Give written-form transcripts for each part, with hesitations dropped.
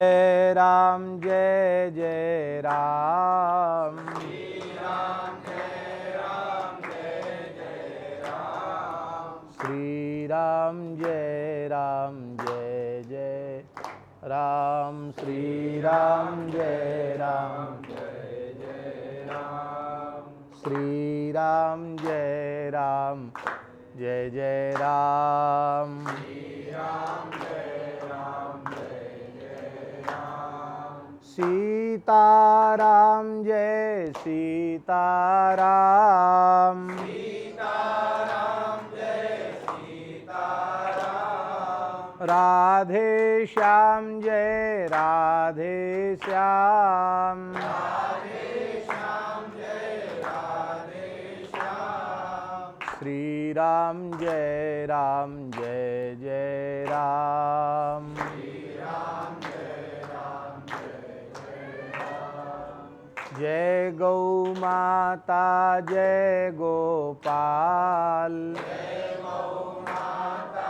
जय राम जय जय राम। श्री राम जय राम जय जय राम। श्री राम जय राम जय जय राम। श्री राम जय राम जय जय राम। श्री राम जय राम जय जय राम। श्री राम जय राम जय जय राम। सीताराम जय सीताराम। सीताराम जय सीताराम। राधे श्याम जय राधे श्याम। राधे श्याम जय राधे श्याम। श्री राम जय राम जय जय राम। श्री राम जय राम जय जय राम। जय गौ माता जय गोपाल। जय गौ माता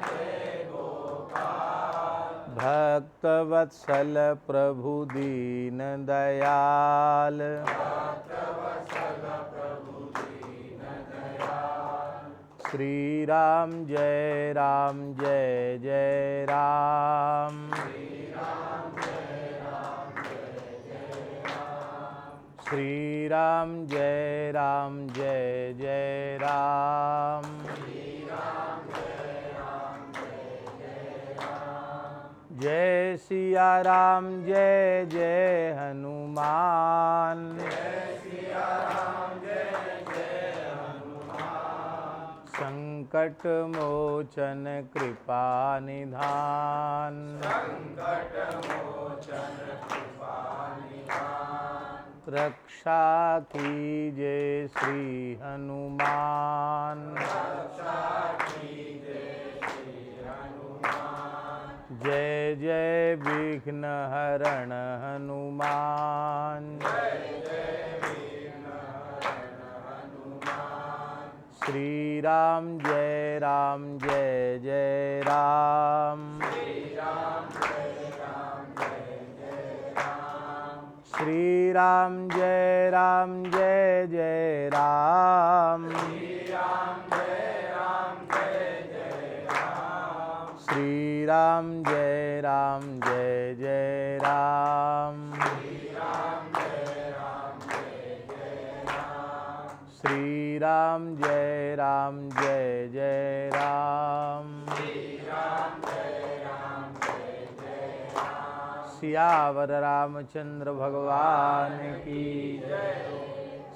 जय गोपाल। भक्त वत्सल प्रभु दीन दयाल। भक्तवत्सल प्रभु दीन दयाल। श्री राम जय राम जय जय राम। श्री राम जय राम जय जय राम। श्री राम जय राम जय जय राम। श्री राम जय राम जय जय राम। जय सिया राम जय जय हनुमान। जय सिया राम जय जय हनुमान। संकट मोचन कृपा निधान। संकट मोचन कृपा निधान। रक्षा कीजे श्री हनुमान। रक्षा कीजय श्री हनुमान। जय जय विघ्न हरण हनुमान। जय जय विघ्न हरण हनुमान। श्री राम जय राम जय जय राम। श्री राम जय राम जय जय राम। श्री राम जय राम जय जय राम। श्री राम जय राम जय जय राम। श्री राम जय राम जय जय राम। श्री राम जय राम जय जय राम। श्री राम जय राम जय जय राम। श्री राम जय राम जय जय राम। सियावर रामचंद्र भगवान की जय।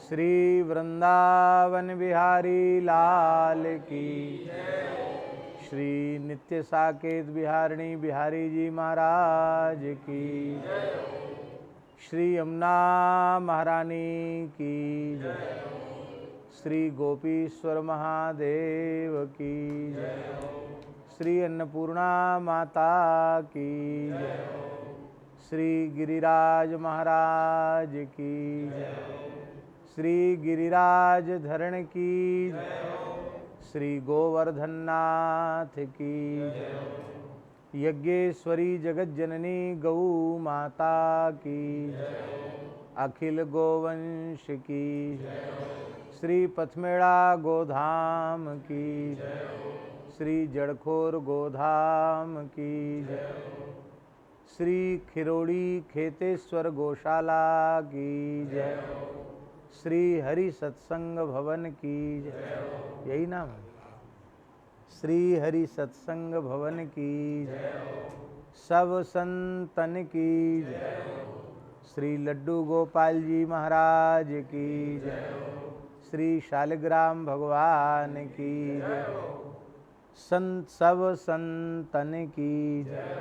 श्री वृंदावन बिहारी लाल की श्री नित्य साकेत बिहारिणी बिहारी जी महाराज की श्री यमुना महारानी की जय। श्री गोपीश्वर महादेव की जय। श्री अन्नपूर्णा माता की जय। श्री गिरिराज महाराज की जय। श्री गिरिराज धरण की जय। श्री गोवर्धननाथ की जय। यज्ञेश्वरी जगत जननी गौ माता की जय। अखिल गोवंश की जय। श्री पथमेड़ा गोधाम की जय। श्री जड़खोर गोधाम की जय। श्री खिरोड़ी खेतेश्वर गौशाला की जय। श्री हरि सत्संग भवन की जय। यही नाम है। श्री हरि सत्संग भवन की जय। सब संतन की जय। श्री लड्डू गोपाल जी महाराज की जय। श्री शालिग्राम भगवान की जय। संत सब संतन की जय।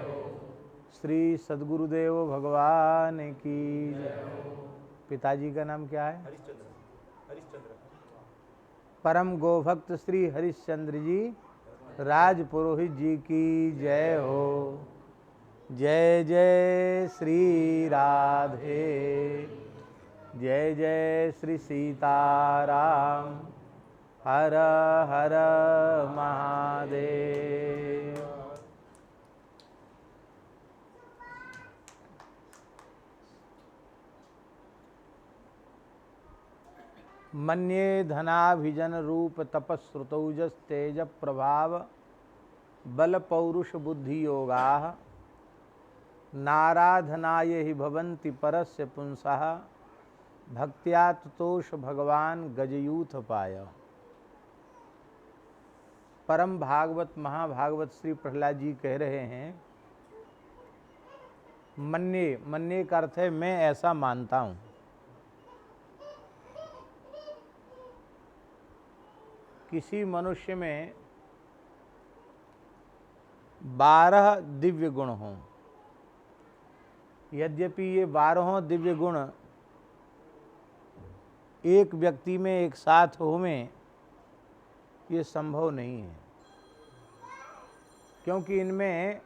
श्री सद्गुरुदेव भगवान की जय। पिताजी का नाम क्या है? हरिश्चंद्र। परम गोभक्त श्री हरिश्चंद्र जी राजपुरोहित जी की जय हो। जय जय श्री राधे। जय जय श्री सीताराम। हर हर महादेव। मन्ये धनाभिजन रूप तपस्रुतौजस तेज प्रभाव बल पौरुष बुद्धि योगा नाराधनाय हि भवन्ति परस्य पुंसः भक्त्या ततोष भगवान गजयूथ पाय। परम भागवत महाभागवत श्री प्रहलाद जी कह रहे हैं, मन्ये, मन्ये का अर्थ है मैं ऐसा मानता हूं। किसी मनुष्य में 12 दिव्य गुण हों, यद्यपि ये 12 दिव्य गुण एक व्यक्ति में एक साथ हो में ये संभव नहीं है, क्योंकि इनमें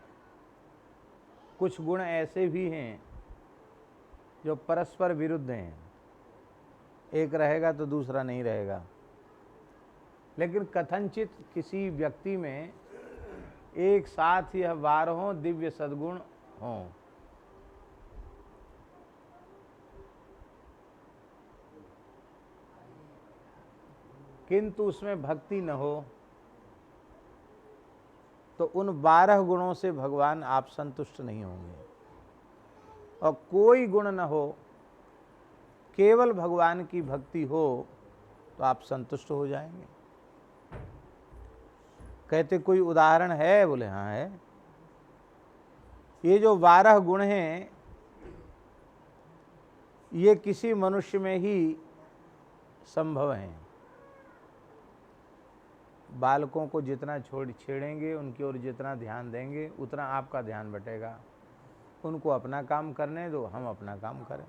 कुछ गुण ऐसे भी हैं जो परस्पर विरुद्ध हैं, एक रहेगा तो दूसरा नहीं रहेगा। लेकिन कथनचित किसी व्यक्ति में एक साथ यह 12 दिव्य सद्गुण हों। किंतु उसमें भक्ति न हो तो उन 12 गुणों से भगवान आप संतुष्ट नहीं होंगे। और कोई गुण न हो, केवल भगवान की भक्ति हो तो आप संतुष्ट हो जाएंगे। कहते कोई उदाहरण है? बोले हाँ है। ये जो 12 गुण हैं ये किसी मनुष्य में ही संभव हैं। बालकों को जितना छेड़ेंगे, उनकी ओर जितना ध्यान देंगे, उतना आपका ध्यान बटेगा। उनको अपना काम करने दो, हम अपना काम करें।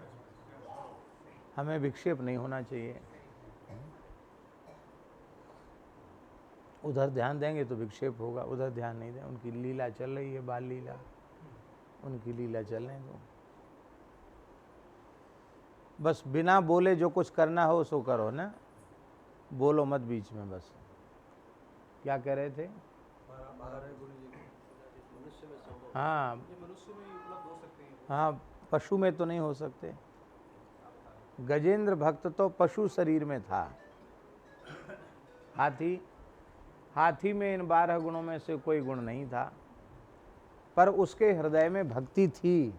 हमें विक्षेप नहीं होना चाहिए। उधर ध्यान देंगे तो विक्षेप होगा, उधर ध्यान नहीं दें। उनकी लीला चल रही है, बाल लीला, उनकी लीला चलने दो। बस बिना बोले जो कुछ करना हो सो करो ना, बोलो मत बीच में। बस क्या कह रहे थे? हाँ, हाँ, पशु में तो नहीं हो सकते। गजेंद्र भक्त तो पशु शरीर में था, हाथी में इन 12 गुणों में से कोई गुण नहीं था, पर उसके हृदय में भक्ति थी।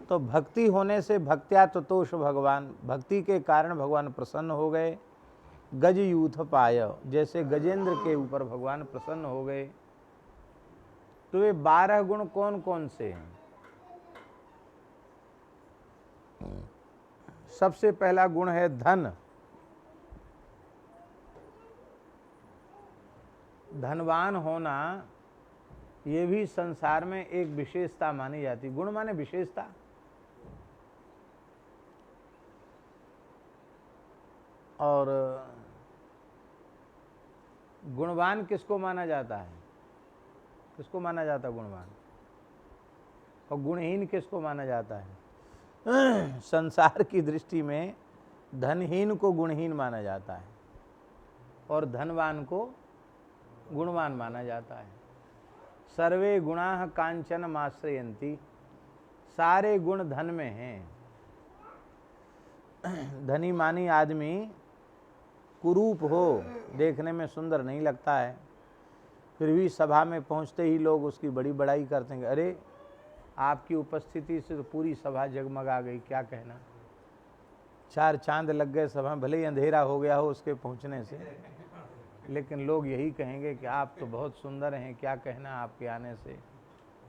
तो भक्ति होने से भक्त्या ततोष भगवान, भक्ति के कारण भगवान प्रसन्न हो गए। गज यूथ पाय, जैसे गजेंद्र के ऊपर भगवान प्रसन्न हो गए। तो वे 12 गुण कौन कौन से हैं? सबसे पहला गुण है धन। धनवान होना ये भी संसार में एक विशेषता मानी जाती। गुण माने विशेषता। और गुणवान किसको माना जाता है? किसको माना जाता है गुणवान? और गुणहीन किसको माना जाता है? संसार की दृष्टि में धनहीन को गुणहीन माना जाता है और धनवान को गुणवान माना जाता है। सर्वे गुणाः कांचन माश्रयन्ति, सारे गुण धन में हैं। धनी मानी आदमी कुरूप हो, देखने में सुंदर नहीं लगता है, फिर भी सभा में पहुंचते ही लोग उसकी बड़ी बड़ाई करते हैं। अरे आपकी उपस्थिति से तो पूरी सभा जगमगा गई, क्या कहना। 4 चांद लग गए सभा, भले ही अंधेरा हो गया हो उसके पहुंचने से, लेकिन लोग यही कहेंगे कि आप तो बहुत सुंदर हैं, क्या कहना आपके आने से।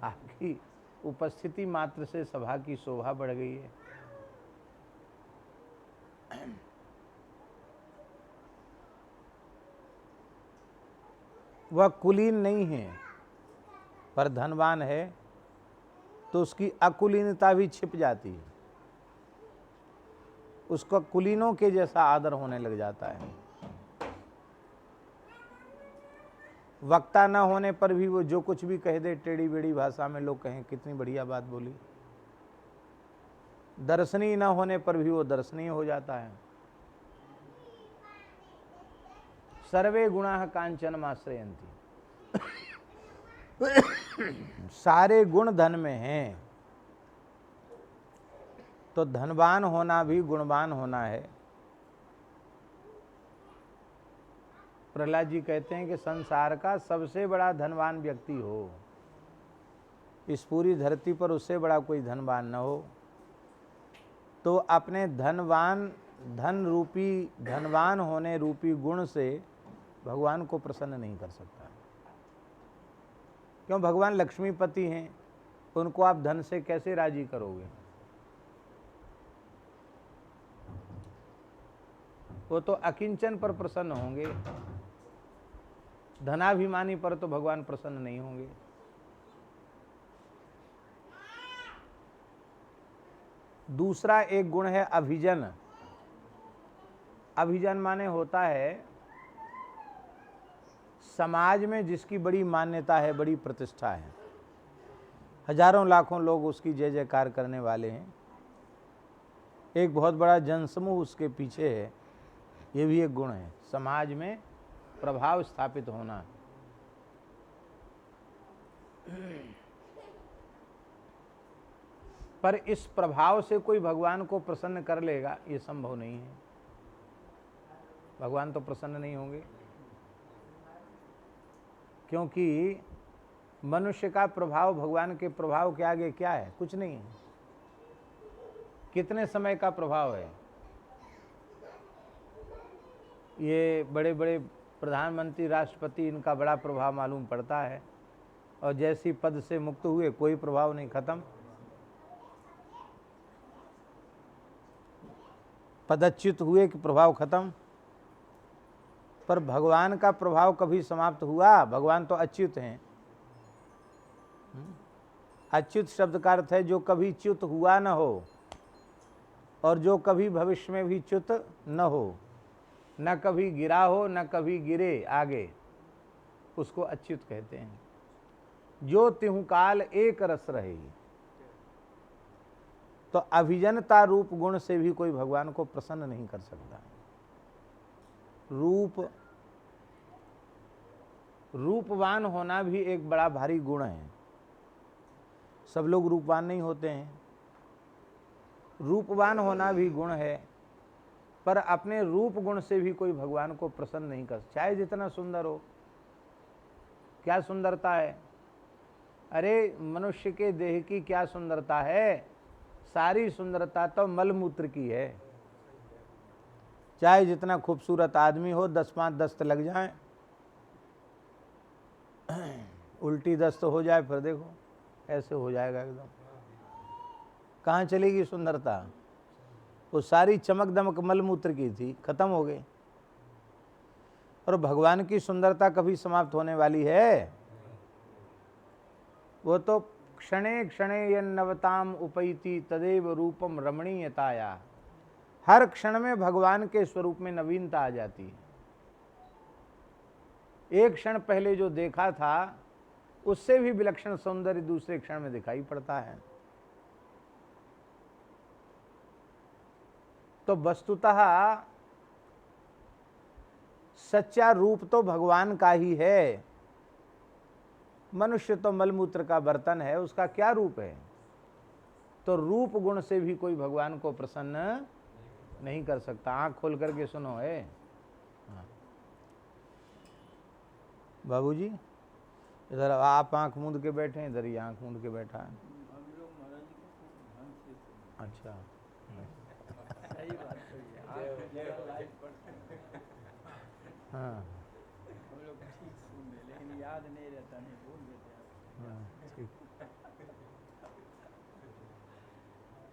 आपकी उपस्थिति मात्र से सभा की शोभा बढ़ गई है। वह कुलीन नहीं है पर धनवान है तो उसकी अकुलीनता भी छिप जाती है, उसको कुलीनों के जैसा आदर होने लग जाता है। वक्ता न होने पर भी वो जो कुछ भी कह दे टेढ़ी बेड़ी भाषा में, लोग कहें कितनी बढ़िया बात बोली। दर्शनीय न होने पर भी वो दर्शनीय हो जाता है। सर्वे गुणाः कांचन माश्रयन्ति, सारे गुण धन में हैं। तो धनवान होना भी गुणवान होना है। प्रहलाद जी कहते हैं कि संसार का सबसे बड़ा धनवान व्यक्ति हो, इस पूरी धरती पर उससे बड़ा कोई धनवान न हो, तो अपने धनवान होने रूपी गुण से भगवान को प्रसन्न नहीं कर सकता। क्यों? भगवान लक्ष्मीपति हैं, उनको आप धन से कैसे राजी करोगे? वो तो अकिंचन पर प्रसन्न होंगे, धनाभिमानी पर तो भगवान प्रसन्न नहीं होंगे। दूसरा एक गुण है अभिजन। अभिजन माने होता है समाज में जिसकी बड़ी मान्यता है, बड़ी प्रतिष्ठा है, हजारों लाखों लोग उसकी जय जयकार करने वाले हैं, एक बहुत बड़ा जनसमूह उसके पीछे है, ये भी एक गुण है। समाज में प्रभाव स्थापित होना। पर इस प्रभाव से कोई भगवान को प्रसन्न कर लेगा, ये संभव नहीं है। भगवान तो प्रसन्न नहीं होंगे, क्योंकि मनुष्य का प्रभाव भगवान के प्रभाव के आगे क्या है? कुछ नहीं है। कितने समय का प्रभाव है? ये बड़े बड़े प्रधानमंत्री, राष्ट्रपति, इनका बड़ा प्रभाव मालूम पड़ता है, और जैसी पद से मुक्त हुए कोई प्रभाव नहीं, खत्म। पदच्युत हुए कि प्रभाव खत्म। पर भगवान का प्रभाव कभी समाप्त हुआ? भगवान तो अच्युत हैं। अच्युत शब्द का अर्थ है जो कभी च्युत हुआ न हो, और जो कभी भविष्य में भी च्युत न हो, न कभी गिरा हो, न कभी गिरे आगे, उसको अच्युत कहते हैं। जो तिहु काल एक रस रहे। तो अभिजनता रूप गुण से भी कोई भगवान को प्रसन्न नहीं कर सकता। रूपवान होना भी एक बड़ा भारी गुण है। सब लोग रूपवान नहीं होते हैं। रूपवान होना भी गुण है, पर अपने रूप गुण से भी कोई भगवान को प्रसन्न नहीं कर, चाहे जितना सुंदर हो। क्या सुंदरता है? अरे मनुष्य के देह की क्या सुंदरता है? सारी सुंदरता तो मलमूत्र की है। चाहे जितना खूबसूरत आदमी हो, 10-5 दस्त लग जाए, उल्टी दस्त हो जाए, फिर देखो ऐसे हो जाएगा एकदम। कहाँ चलेगी सुंदरता? वो सारी चमक दमक मलमूत्र की थी, खत्म हो गई। और भगवान की सुंदरता कभी समाप्त होने वाली है? वो तो क्षणे क्षणे यन्नवताम उपैति तदेव रूपम रमणीयताया। हर क्षण में भगवान के स्वरूप में नवीनता आ जाती है। एक क्षण पहले जो देखा था, उससे भी विलक्षण सौंदर्य दूसरे क्षण में दिखाई पड़ता है। तो वस्तुतः सच्चा रूप तो भगवान का ही है। मनुष्य तो मलमूत्र का बर्तन है, उसका क्या रूप है? तो रूप गुण से भी कोई भगवान को प्रसन्न नहीं कर सकता। आंख खोल करके सुनो है। हाँ। बाबूजी, इधर आप आंख मूंद के बैठे हैं, इधर ही आंख मूंद के बैठा है। अच्छा, सही बात है। हाँ हम लोग ठीक सुन रहे, लेकिन याद नहीं रहता, नहीं भूल देते हैं। हाँ, ठीक।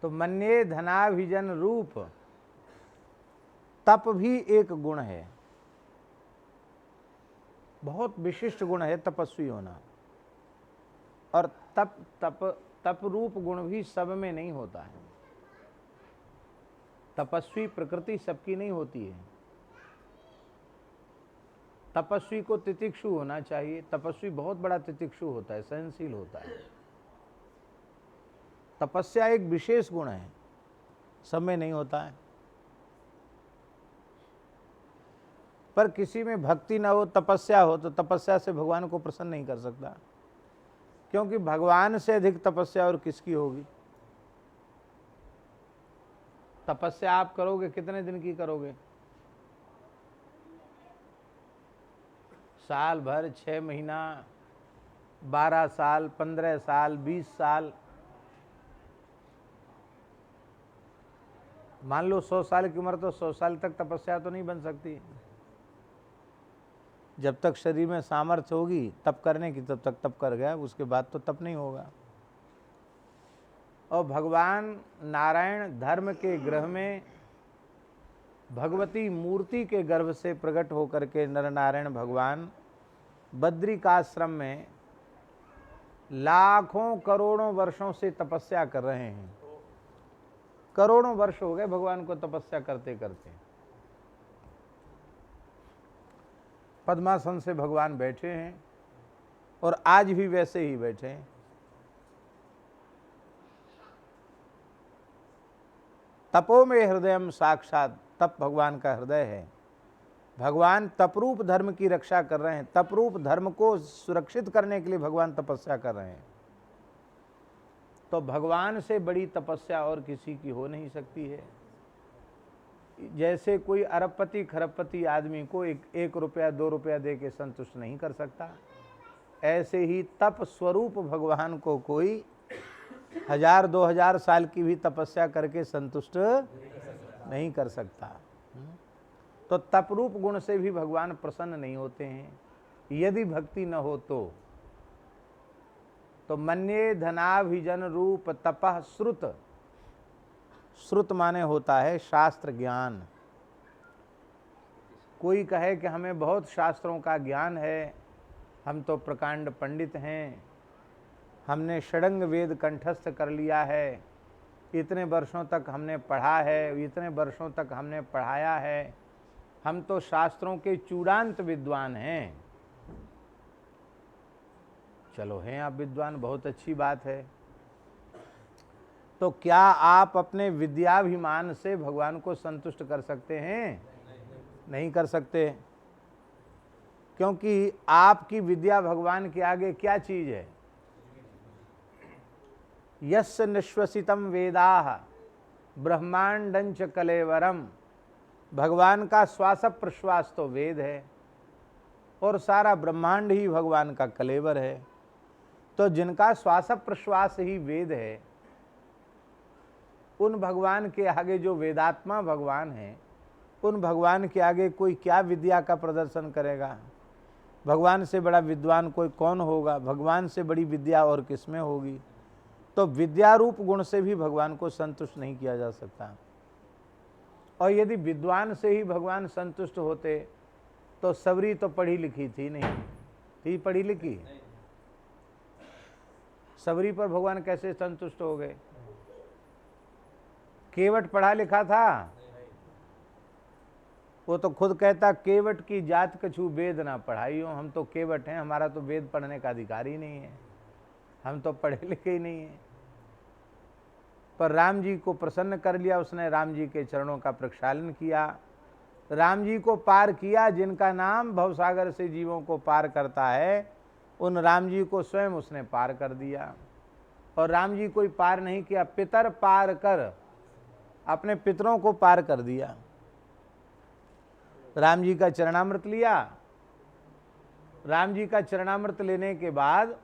तो मन्ये धनाभिजन रूप, तप भी एक गुण है, बहुत विशिष्ट गुण है तपस्वी होना। और तप रूप गुण भी सब में नहीं होता है। तपस्वी प्रकृति सबकी नहीं होती है। तपस्वी को तितिक्षु होना चाहिए। तपस्वी बहुत बड़ा तितिक्षु होता है, सहनशील होता है। तपस्या एक विशेष गुण है, सब में नहीं होता है। पर किसी में भक्ति ना हो, तपस्या हो, तो तपस्या से भगवान को प्रसन्न नहीं कर सकता, क्योंकि भगवान से अधिक तपस्या और किसकी होगी? तपस्या आप करोगे, कितने दिन की करोगे? साल भर, 6 महीना, 12 साल, 15 साल, 20 साल, मान लो 100 साल की उम्र, तो 100 साल तक तपस्या तो नहीं बन सकती। जब तक शरीर में सामर्थ्य होगी तप करने की, तब तक तप कर गया, उसके बाद तो तप नहीं होगा। और भगवान नारायण धर्म के ग्रह में भगवती मूर्ति के गर्भ से प्रकट होकर के नर नारायण भगवान बद्रिकाश्रम में लाखों करोड़ों वर्षों से तपस्या कर रहे हैं। करोड़ों वर्ष हो गए भगवान को तपस्या करते करते। पद्मासन से भगवान बैठे हैं और आज भी वैसे ही बैठे हैं। तपो में हृदयम साक्षात, तप भगवान का हृदय है। भगवान तपरूप धर्म की रक्षा कर रहे हैं। तपरूप धर्म को सुरक्षित करने के लिए भगवान तपस्या कर रहे हैं। तो भगवान से बड़ी तपस्या और किसी की हो नहीं सकती है। जैसे कोई अरबपति खरबपति आदमी को 1 रुपया 2 रुपया दे के संतुष्ट नहीं कर सकता, ऐसे ही तप स्वरूप भगवान को कोई 1000-2000 साल की भी तपस्या करके संतुष्ट नहीं कर सकता। तो तपरूप गुण से भी भगवान प्रसन्न नहीं होते हैं। यदि भक्ति न हो तो मन्ये धनाभिजन रूप तपः श्रुत। श्रुत माने होता है शास्त्र ज्ञान। कोई कहे कि हमें बहुत शास्त्रों का ज्ञान है, हम तो प्रकांड पंडित हैं, हमने षडंग वेद कंठस्थ कर लिया है, इतने वर्षों तक हमने पढ़ा है, इतने वर्षों तक हमने पढ़ाया है, हम तो शास्त्रों के चूड़ांत विद्वान हैं। चलो हैं आप विद्वान, बहुत अच्छी बात है। तो क्या आप अपने विद्याभिमान से भगवान को संतुष्ट कर सकते हैं? नहीं कर सकते, क्योंकि आपकी विद्या भगवान के आगे क्या चीज है? यस्य निश्वसितम वेदाः ब्रह्मांडंच कलेवरम। भगवान का श्वास प्रश्वास तो वेद है और सारा ब्रह्मांड ही भगवान का कलेवर है। तो जिनका श्वास प्रश्वास ही वेद है, उन भगवान के आगे, जो वेदात्मा भगवान है, उन भगवान के आगे कोई क्या विद्या का प्रदर्शन करेगा? भगवान से बड़ा विद्वान कोई कौन होगा? भगवान से बड़ी विद्या और किसमें होगी? तो विद्या रूप गुण से भी भगवान को संतुष्ट नहीं किया जा सकता। और यदि विद्वान से ही भगवान संतुष्ट होते तो सबरी तो पढ़ी लिखी थी नहीं, थी पढ़ी लिखी? सबरी पर भगवान कैसे संतुष्ट हो गए? केवट पढ़ा लिखा था, वो तो खुद कहता केवट की जात कछु वेद ना पढ़ाइयो। हम तो केवट हैं, हमारा तो वेद पढ़ने का अधिकार ही नहीं है, हम तो पढ़े लिखे ही नहीं है। पर राम जी को प्रसन्न कर लिया उसने, राम जी के चरणों का प्रक्षालन किया, राम जी को पार किया। जिनका नाम भवसागर से जीवों को पार करता है, उन राम जी को स्वयं उसने पार कर दिया। और राम जी कोई पार नहीं किया, पितर पार कर, अपने पितरों को पार कर दिया। राम जी का चरणामृत लिया। राम जी का चरणामृत लेने के बाद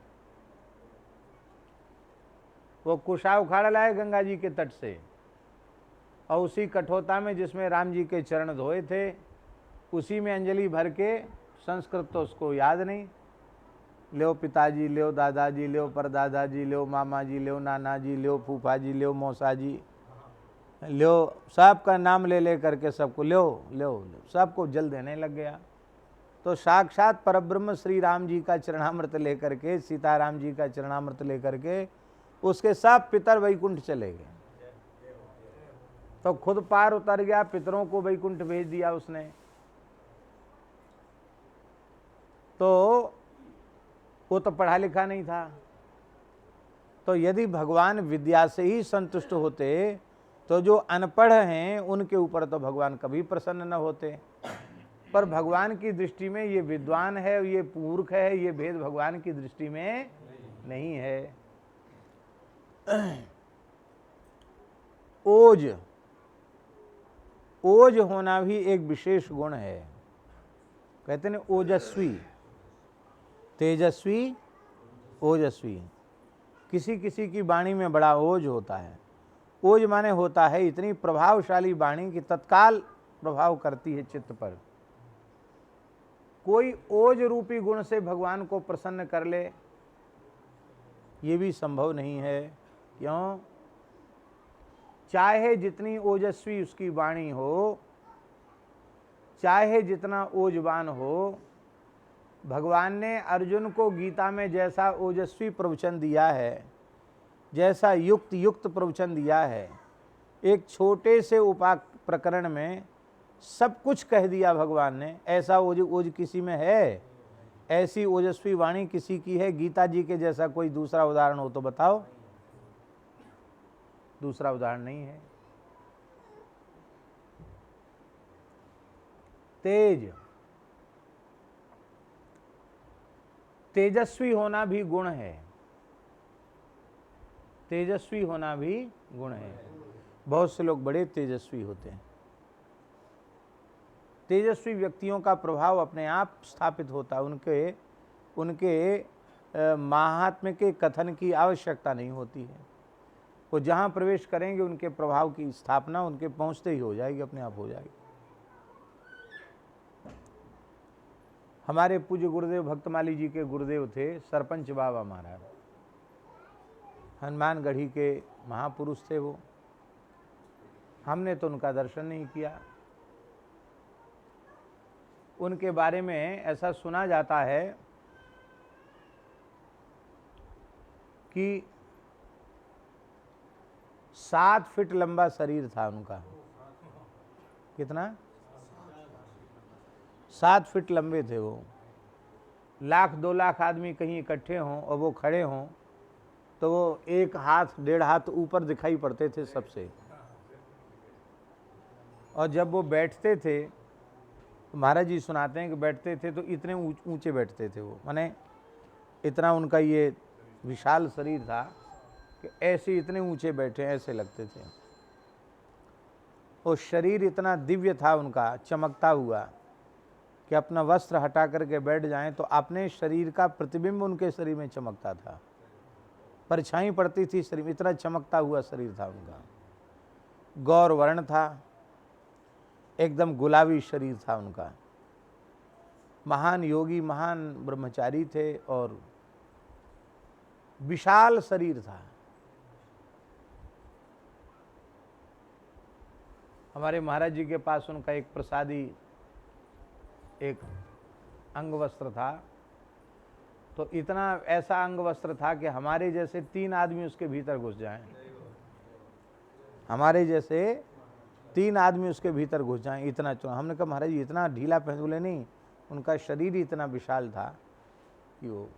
वो कुशा उखाड़ लाए गंगा जी के तट से, और उसी कठोता में जिसमें राम जी के चरण धोए थे, उसी में अंजलि भर के, संस्कृत तो उसको याद नहीं, लो पिताजी, लो दादाजी, लो परदादाजी, लो मामा जी, लो नाना जी, लो फूफा जी, लो मौसा जी, लो, सबका नाम ले ले करके सबको लो लो लो, सबको जल देने लग गया। तो साक्षात परब्रह्म श्री राम जी का चरणामृत लेकर के, सीताराम जी का चरणामृत लेकर के उसके सब पितर वैकुंठ चले गए। तो खुद पार उतर गया, पितरों को वैकुंठ भेज दिया उसने। तो वो तो पढ़ा लिखा नहीं था। तो यदि भगवान विद्या से ही संतुष्ट होते तो जो अनपढ़ हैं उनके ऊपर तो भगवान कभी प्रसन्न न होते। पर भगवान की दृष्टि में ये विद्वान है, ये मूर्ख है, ये भेद भगवान की दृष्टि में नहीं है। ओज, ओज होना भी एक विशेष गुण है। कहते हैं ओजस्वी, तेजस्वी, ओजस्वी। किसी किसी की वाणी में बड़ा ओज होता है। ओज माने होता है इतनी प्रभावशाली वाणी कि तत्काल प्रभाव करती है चित्त पर। कोई ओज रूपी गुण से भगवान को प्रसन्न कर ले, ये भी संभव नहीं है। क्यों? चाहे जितनी ओजस्वी उसकी वाणी हो, चाहे जितना ओजवान हो, भगवान ने अर्जुन को गीता में जैसा ओजस्वी प्रवचन दिया है, जैसा युक्त युक्त प्रवचन दिया है, एक छोटे से प्रकरण में सब कुछ कह दिया भगवान ने। ऐसा ओज किसी में है? ऐसी ओजस्वी वाणी किसी की है? गीता जी के जैसा कोई दूसरा उदाहरण हो तो बताओ। दूसरा उदाहरण नहीं है। तेज, तेजस्वी होना भी गुण है। तेजस्वी होना भी गुण है। बहुत से लोग बड़े तेजस्वी होते हैं। तेजस्वी व्यक्तियों का प्रभाव अपने आप स्थापित होता है। उनके महात्म्य के कथन की आवश्यकता नहीं होती है। वो जहाँ प्रवेश करेंगे उनके प्रभाव की स्थापना उनके पहुँचते ही हो जाएगी, अपने आप हो जाएगी। हमारे पूज्य गुरुदेव भक्तमाली जी के गुरुदेव थे सरपंच बाबा महाराज, हनुमानगढ़ी के महापुरुष थे वो। हमने तो उनका दर्शन नहीं किया। उनके बारे में ऐसा सुना जाता है कि 7 फीट लंबा शरीर था उनका। कितना? 7 फीट लंबे थे वो। 1,00,000-2 लाख आदमी कहीं इकट्ठे हों और वो खड़े हों तो वो 1 हाथ 1.5 हाथ ऊपर दिखाई पड़ते थे सबसे। और जब वो बैठते थे तो महाराज जी सुनाते हैं कि बैठते थे तो इतने ऊंचे बैठते थे वो, माने इतना उनका ये विशाल शरीर था कि ऐसे इतने ऊंचे बैठे ऐसे लगते थे। और शरीर इतना दिव्य था उनका, चमकता हुआ, कि अपना वस्त्र हटा करके बैठ जाएं तो अपने शरीर का प्रतिबिंब उनके शरीर में चमकता था, परछाई पड़ती थी शरीर में, इतना चमकता हुआ शरीर था उनका। गौर वर्ण था, एकदम गुलाबी शरीर था उनका। महान योगी, महान ब्रह्मचारी थे और विशाल शरीर था। हमारे महाराज जी के पास उनका एक प्रसादी एक अंग वस्त्र था। तो इतना ऐसा अंग वस्त्र था कि हमारे जैसे 3 आदमी उसके भीतर घुस जाएं। हमारे जैसे 3 आदमी उसके भीतर घुस जाएं, इतना चुना। हमने कहा महाराज जी इतना ढीला पहन, बोले नहीं, उनका शरीर ही इतना विशाल था कि वो,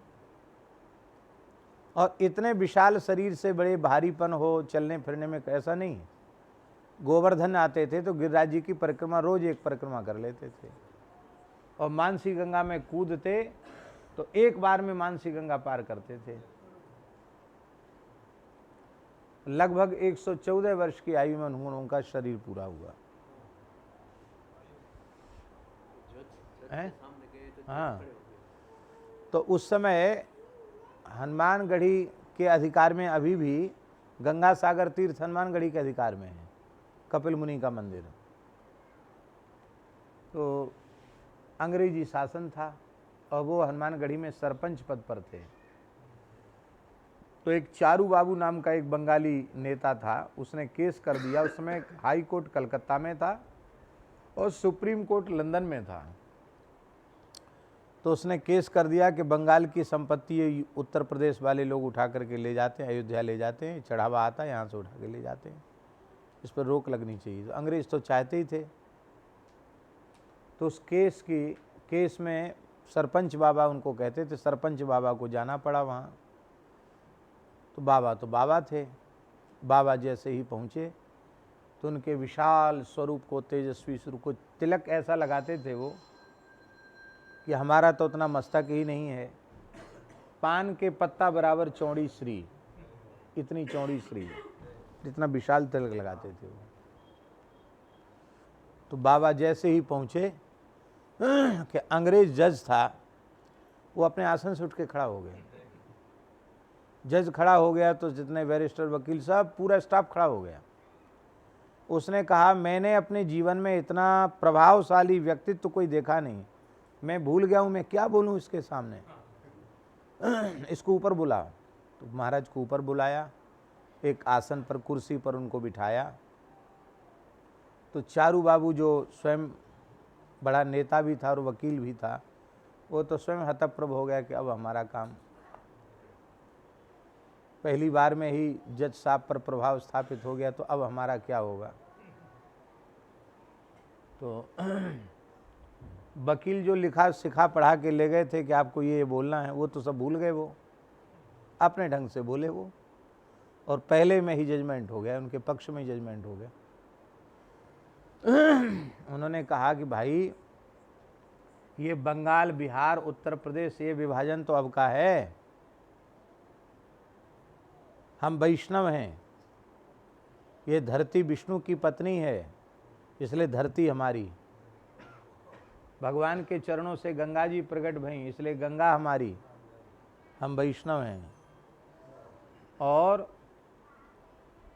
और इतने विशाल शरीर से बड़े भारीपन हो चलने फिरने में, ऐसा नहीं। गोवर्धन आते थे तो गिरिराज जी की परिक्रमा रोज एक परिक्रमा कर लेते थे। और मानसी गंगा में कूदते तो एक बार में मानसी गंगा पार करते थे। लगभग 114 वर्ष की आयु में उनका शरीर पूरा हुआ है। हाँ, तो उस समय हनुमानगढ़ी के अधिकार में अभी भी गंगा सागर तीर्थ हनुमानगढ़ी के अधिकार में है, कपिल मुनि का मंदिर। तो अंग्रेजी शासन था और वो हनुमानगढ़ी में सरपंच पद पर थे। तो एक चारू बाबू नाम का एक बंगाली नेता था, उसने केस कर दिया। उस समय हाई कोर्ट कलकत्ता में था और सुप्रीम कोर्ट लंदन में था। तो उसने केस कर दिया कि बंगाल की संपत्ति उत्तर प्रदेश वाले लोग उठा करके ले जाते हैं, अयोध्या ले जाते हैं, चढ़ावा आता है यहाँ से उठा के ले जाते हैं, इस पर रोक लगनी चाहिए। तो अंग्रेज तो चाहते ही थे। तो उस केस में सरपंच बाबा उनको कहते थे, सरपंच बाबा को जाना पड़ा वहाँ। तो बाबा थे। बाबा जैसे ही पहुँचे तो उनके विशाल स्वरूप को, तेजस्वी स्वरूप को तिलक ऐसा लगाते थे वो कि हमारा तो उतना मस्तक ही नहीं है, पान के पत्ता बराबर चौड़ी श्री, इतनी चौड़ी श्री, इतना विशाल तिलक लगाते थे वो। तो बाबा जैसे ही पहुँचे कि अंग्रेज जज था वो अपने आसन से उठ के खड़ा हो गया। जज खड़ा हो गया तो जितने बैरिस्टर वकील साहब पूरा स्टाफ खड़ा हो गया। उसने कहा मैंने अपने जीवन में इतना प्रभावशाली व्यक्तित्व कोई देखा नहीं, मैं भूल गया हूँ मैं क्या बोलूँ इसके सामने, इसको ऊपर बुला। तो महाराज को ऊपर बुलाया, एक आसन पर कुर्सी पर उनको बिठाया। तो चारू बाबू जो स्वयं बड़ा नेता भी था और वकील भी था, वो तो स्वयं हतप्रभ हो गया कि अब हमारा काम, पहली बार में ही जज साहब पर प्रभाव स्थापित हो गया तो अब हमारा क्या होगा। तो वकील जो लिखा सिखा पढ़ा के ले गए थे कि आपको ये बोलना है, वो तो सब भूल गए, वो अपने ढंग से बोले वो, और पहले में ही जजमेंट हो गया, उनके पक्ष में ही जजमेंट हो गया। उन्होंने कहा कि भाई ये बंगाल, बिहार, उत्तर प्रदेश, ये विभाजन तो अब का है, हम वैष्णव हैं, ये धरती विष्णु की पत्नी है, इसलिए धरती हमारी, भगवान के चरणों से गंगा जी प्रकट भई इसलिए गंगा हमारी, हम वैष्णव हैं, और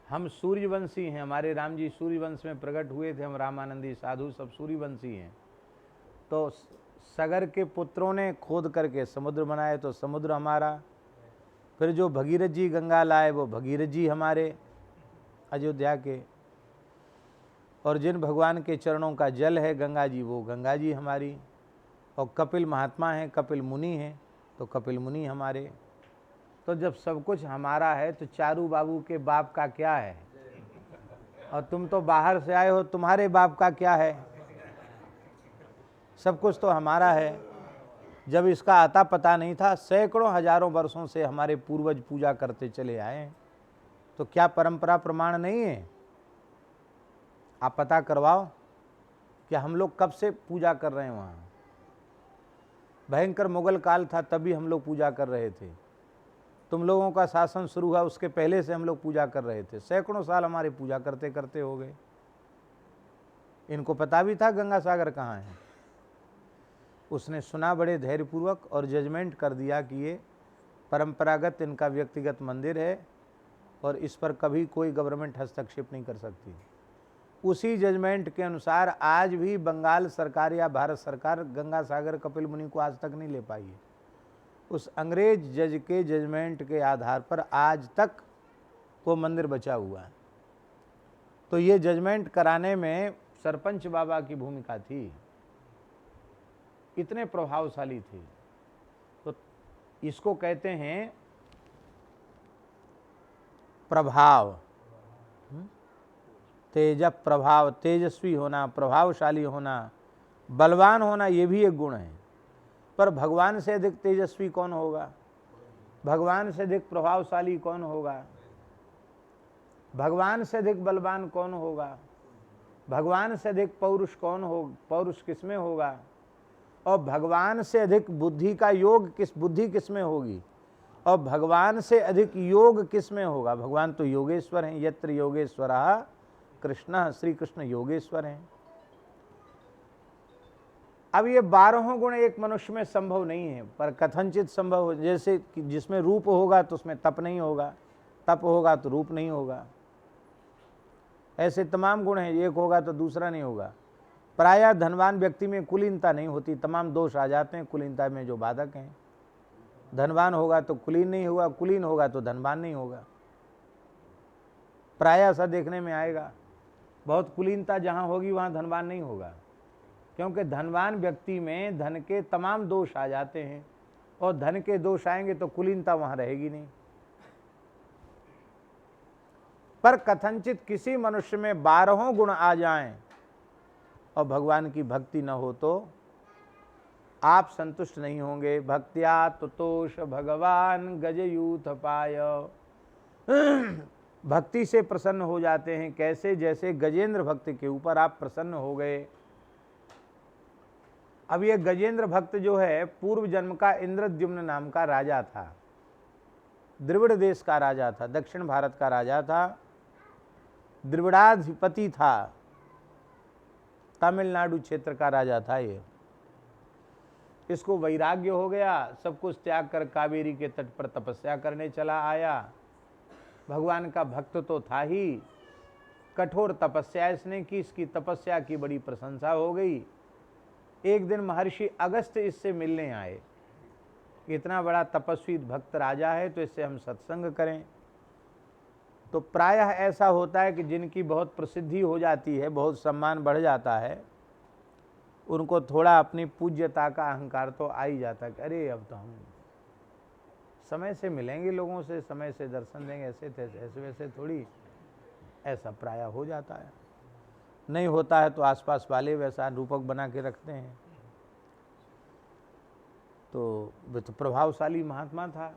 हम सूर्यवंशी हैं, हमारे राम जी सूर्यवंश में प्रकट हुए थे, हम रामानंदी साधु सब सूर्यवंशी हैं। तो सगर के पुत्रों ने खोद करके समुद्र बनाए तो समुद्र हमारा, फिर जो भगीरथ जी गंगा लाए वो भगीरथ जी हमारे अयोध्या के, और जिन भगवान के चरणों का जल है गंगा जी, वो गंगा जी हमारी, और कपिल महात्मा हैं, कपिल मुनि हैं तो कपिल मुनि हमारे। तो जब सब कुछ हमारा है तो चारू बाबू के बाप का क्या है, और तुम तो बाहर से आए हो, तुम्हारे बाप का क्या है, सब कुछ तो हमारा है। जब इसका आता पता नहीं था, सैकड़ों हजारों वर्षों से हमारे पूर्वज पूजा करते चले आए, तो क्या परंपरा प्रमाण नहीं है? आप पता करवाओ कि हम लोग कब से पूजा कर रहे हैं। वहाँ भयंकर मुगल काल था तभी हम लोग पूजा कर रहे थे, तुम लोगों का शासन शुरू हुआ उसके पहले से हम लोग पूजा कर रहे थे, सैकड़ों साल हमारे पूजा करते करते हो गए। इनको पता भी था गंगा सागर कहाँ है। उसने सुना बड़े धैर्यपूर्वक और जजमेंट कर दिया कि ये परंपरागत इनका व्यक्तिगत मंदिर है और इस पर कभी कोई गवर्नमेंट हस्तक्षेप नहीं कर सकती। उसी जजमेंट के अनुसार आज भी बंगाल सरकार या भारत सरकार गंगा सागर कपिल मुनि को आज तक नहीं ले पाई है। उस अंग्रेज जज के जजमेंट के आधार पर आज तक वो मंदिर बचा हुआ है। तो ये जजमेंट कराने में सरपंच बाबा की भूमिका थी, इतने प्रभावशाली थे। तो इसको कहते हैं प्रभाव, तेज प्रभाव, तेजस्वी होना, प्रभावशाली होना, बलवान होना, ये भी एक गुण है। पर भगवान से अधिक तेजस्वी कौन होगा, भगवान से अधिक प्रभावशाली कौन होगा, भगवान से अधिक बलवान कौन होगा, भगवान से अधिक पौरुष कौन हो, पौरुष किसमें होगा, और भगवान से अधिक बुद्धि का योग बुद्धि किसमें होगी, और भगवान से अधिक योग किसमें होगा। भगवान तो योगेश्वर हैं, यत्र योगेश्वरः कृष्ण, श्री कृष्ण योगेश्वर हैं। अब ये 12 गुण एक मनुष्य में संभव नहीं है, पर कथनचित संभव हो। जैसे जिसमें रूप होगा तो उसमें तप नहीं होगा, तप होगा तो रूप नहीं होगा, ऐसे तमाम गुण हैं, एक होगा तो दूसरा नहीं होगा। प्रायः धनवान व्यक्ति में कुलीनता नहीं होती, तमाम दोष आ जाते हैं कुलीनता में जो बाधक हैं। धनवान होगा तो कुलीन नहीं होगा, कुलीन होगा तो धनवान नहीं होगा, प्रायः ऐसा देखने में आएगा। बहुत कुलीनता जहाँ होगी वहाँ धनवान नहीं होगा, क्योंकि धनवान व्यक्ति में धन के तमाम दोष आ जाते हैं, और धन के दोष आएंगे तो कुलीनता वहाँ रहेगी नहीं। पर कथनचित किसी मनुष्य में 12 गुण आ जाएं और भगवान की भक्ति न हो तो आप संतुष्ट नहीं होंगे। भक्त्या तुतोष भगवान गजयूथ पाय, भक्ति से प्रसन्न हो जाते हैं। कैसे? जैसे गजेंद्र भक्त के ऊपर आप प्रसन्न हो गए। अब ये गजेंद्र भक्त जो है पूर्व जन्म का इंद्रद्युम्न नाम का राजा था, द्रविड़ देश का राजा था, दक्षिण भारत का राजा था, द्रविड़ाधिपति था, तमिलनाडु क्षेत्र का राजा था ये। इसको वैराग्य हो गया, सब कुछ त्याग कर कावेरी के तट पर तपस्या करने चला आया। भगवान का भक्त तो था ही, कठोर तपस्या इसने की, इसकी तपस्या की बड़ी प्रशंसा हो गई। एक दिन महर्षि अगस्त्य इससे मिलने आए, इतना बड़ा तपस्वी भक्त राजा है तो इससे हम सत्संग करें। तो प्रायः ऐसा होता है कि जिनकी बहुत प्रसिद्धि हो जाती है, बहुत सम्मान बढ़ जाता है, उनको थोड़ा अपनी पूज्यता का अहंकार तो आ ही जाता है कि अरे अब तो हम समय से मिलेंगे लोगों से, समय से दर्शन देंगे, ऐसे वैसे थोड़ी, ऐसा प्रायः हो जाता है। नहीं होता है तो आसपास वाले वैसा रूपक बना के रखते हैं। तो वे तो प्रभावशाली महात्मा था,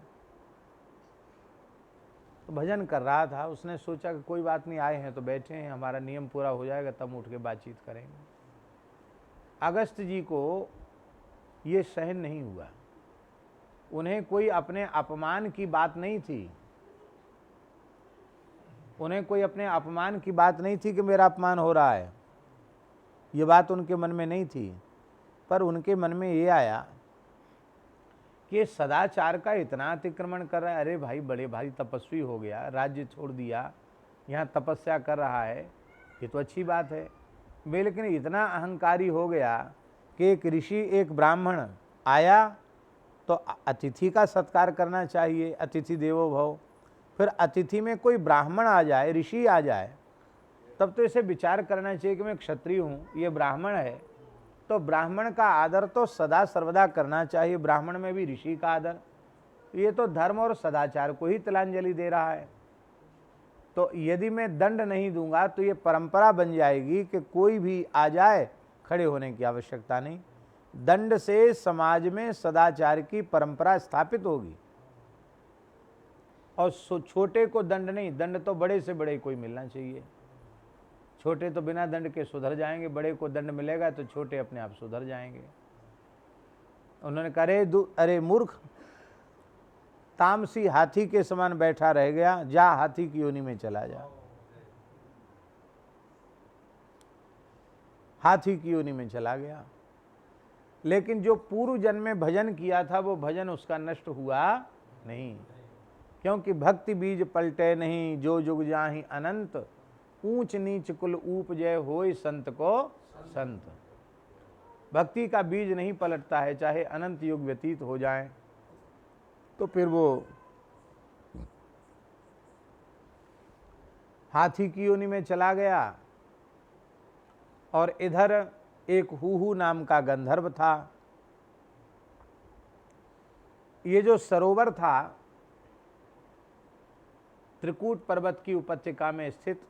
तो भजन कर रहा था। उसने सोचा कि कोई बात नहीं, आए हैं तो बैठे हैं, हमारा नियम पूरा हो जाएगा तब उठ के बातचीत करेंगे। अगस्त जी को ये सहन नहीं हुआ। उन्हें कोई अपने अपमान की बात नहीं थी, उन्हें कोई अपने अपमान की बात नहीं थी कि मेरा अपमान हो रहा है, ये बात उनके मन में नहीं थी। पर उनके मन में ये आया कि सदाचार का इतना अतिक्रमण कर रहा है। अरे भाई, बड़े भारी तपस्वी हो गया, राज्य छोड़ दिया, यहाँ तपस्या कर रहा है, ये तो अच्छी बात है। वे लेकिन इतना अहंकारी हो गया कि एक ऋषि, एक ब्राह्मण आया तो अतिथि का सत्कार करना चाहिए, अतिथि देवो भव। फिर अतिथि में कोई ब्राह्मण आ जाए, ऋषि आ जाए, तब तो इसे विचार करना चाहिए कि मैं क्षत्रिय हूँ, ये ब्राह्मण है, तो ब्राह्मण का आदर तो सदा सर्वदा करना चाहिए। ब्राह्मण में भी ऋषि का आदर, ये तो धर्म और सदाचार को ही तिलांजलि दे रहा है। तो यदि मैं दंड नहीं दूंगा तो ये परंपरा बन जाएगी कि कोई भी आ जाए, खड़े होने की आवश्यकता नहीं। दंड से समाज में सदाचार की परंपरा स्थापित होगी। और छोटे को दंड नहीं, दंड तो बड़े से बड़े कोई मिलना चाहिए। छोटे तो बिना दंड के सुधर जाएंगे, बड़े को दंड मिलेगा तो छोटे अपने आप सुधर जाएंगे। उन्होंने कहा, अरे मूर्ख, तामसी हाथी के समान बैठा रह गया, जा हाथी की योनि में चला जा। हाथी की योनि में चला गया। लेकिन जो पूर्व जन्म में भजन किया था वो भजन उसका नष्ट हुआ नहीं, क्योंकि भक्ति बीज पलटे नहीं, जो जुग जाहि अनंत, ऊंच नीच कुल उपजय होय संत को संत। भक्ति का बीज नहीं पलटता है, चाहे अनंत युग व्यतीत हो जाए। तो फिर वो हाथी की योनि में चला गया। और इधर एक हुहू नाम का गंधर्व था। ये जो सरोवर था त्रिकूट पर्वत की उपत्यका में स्थित,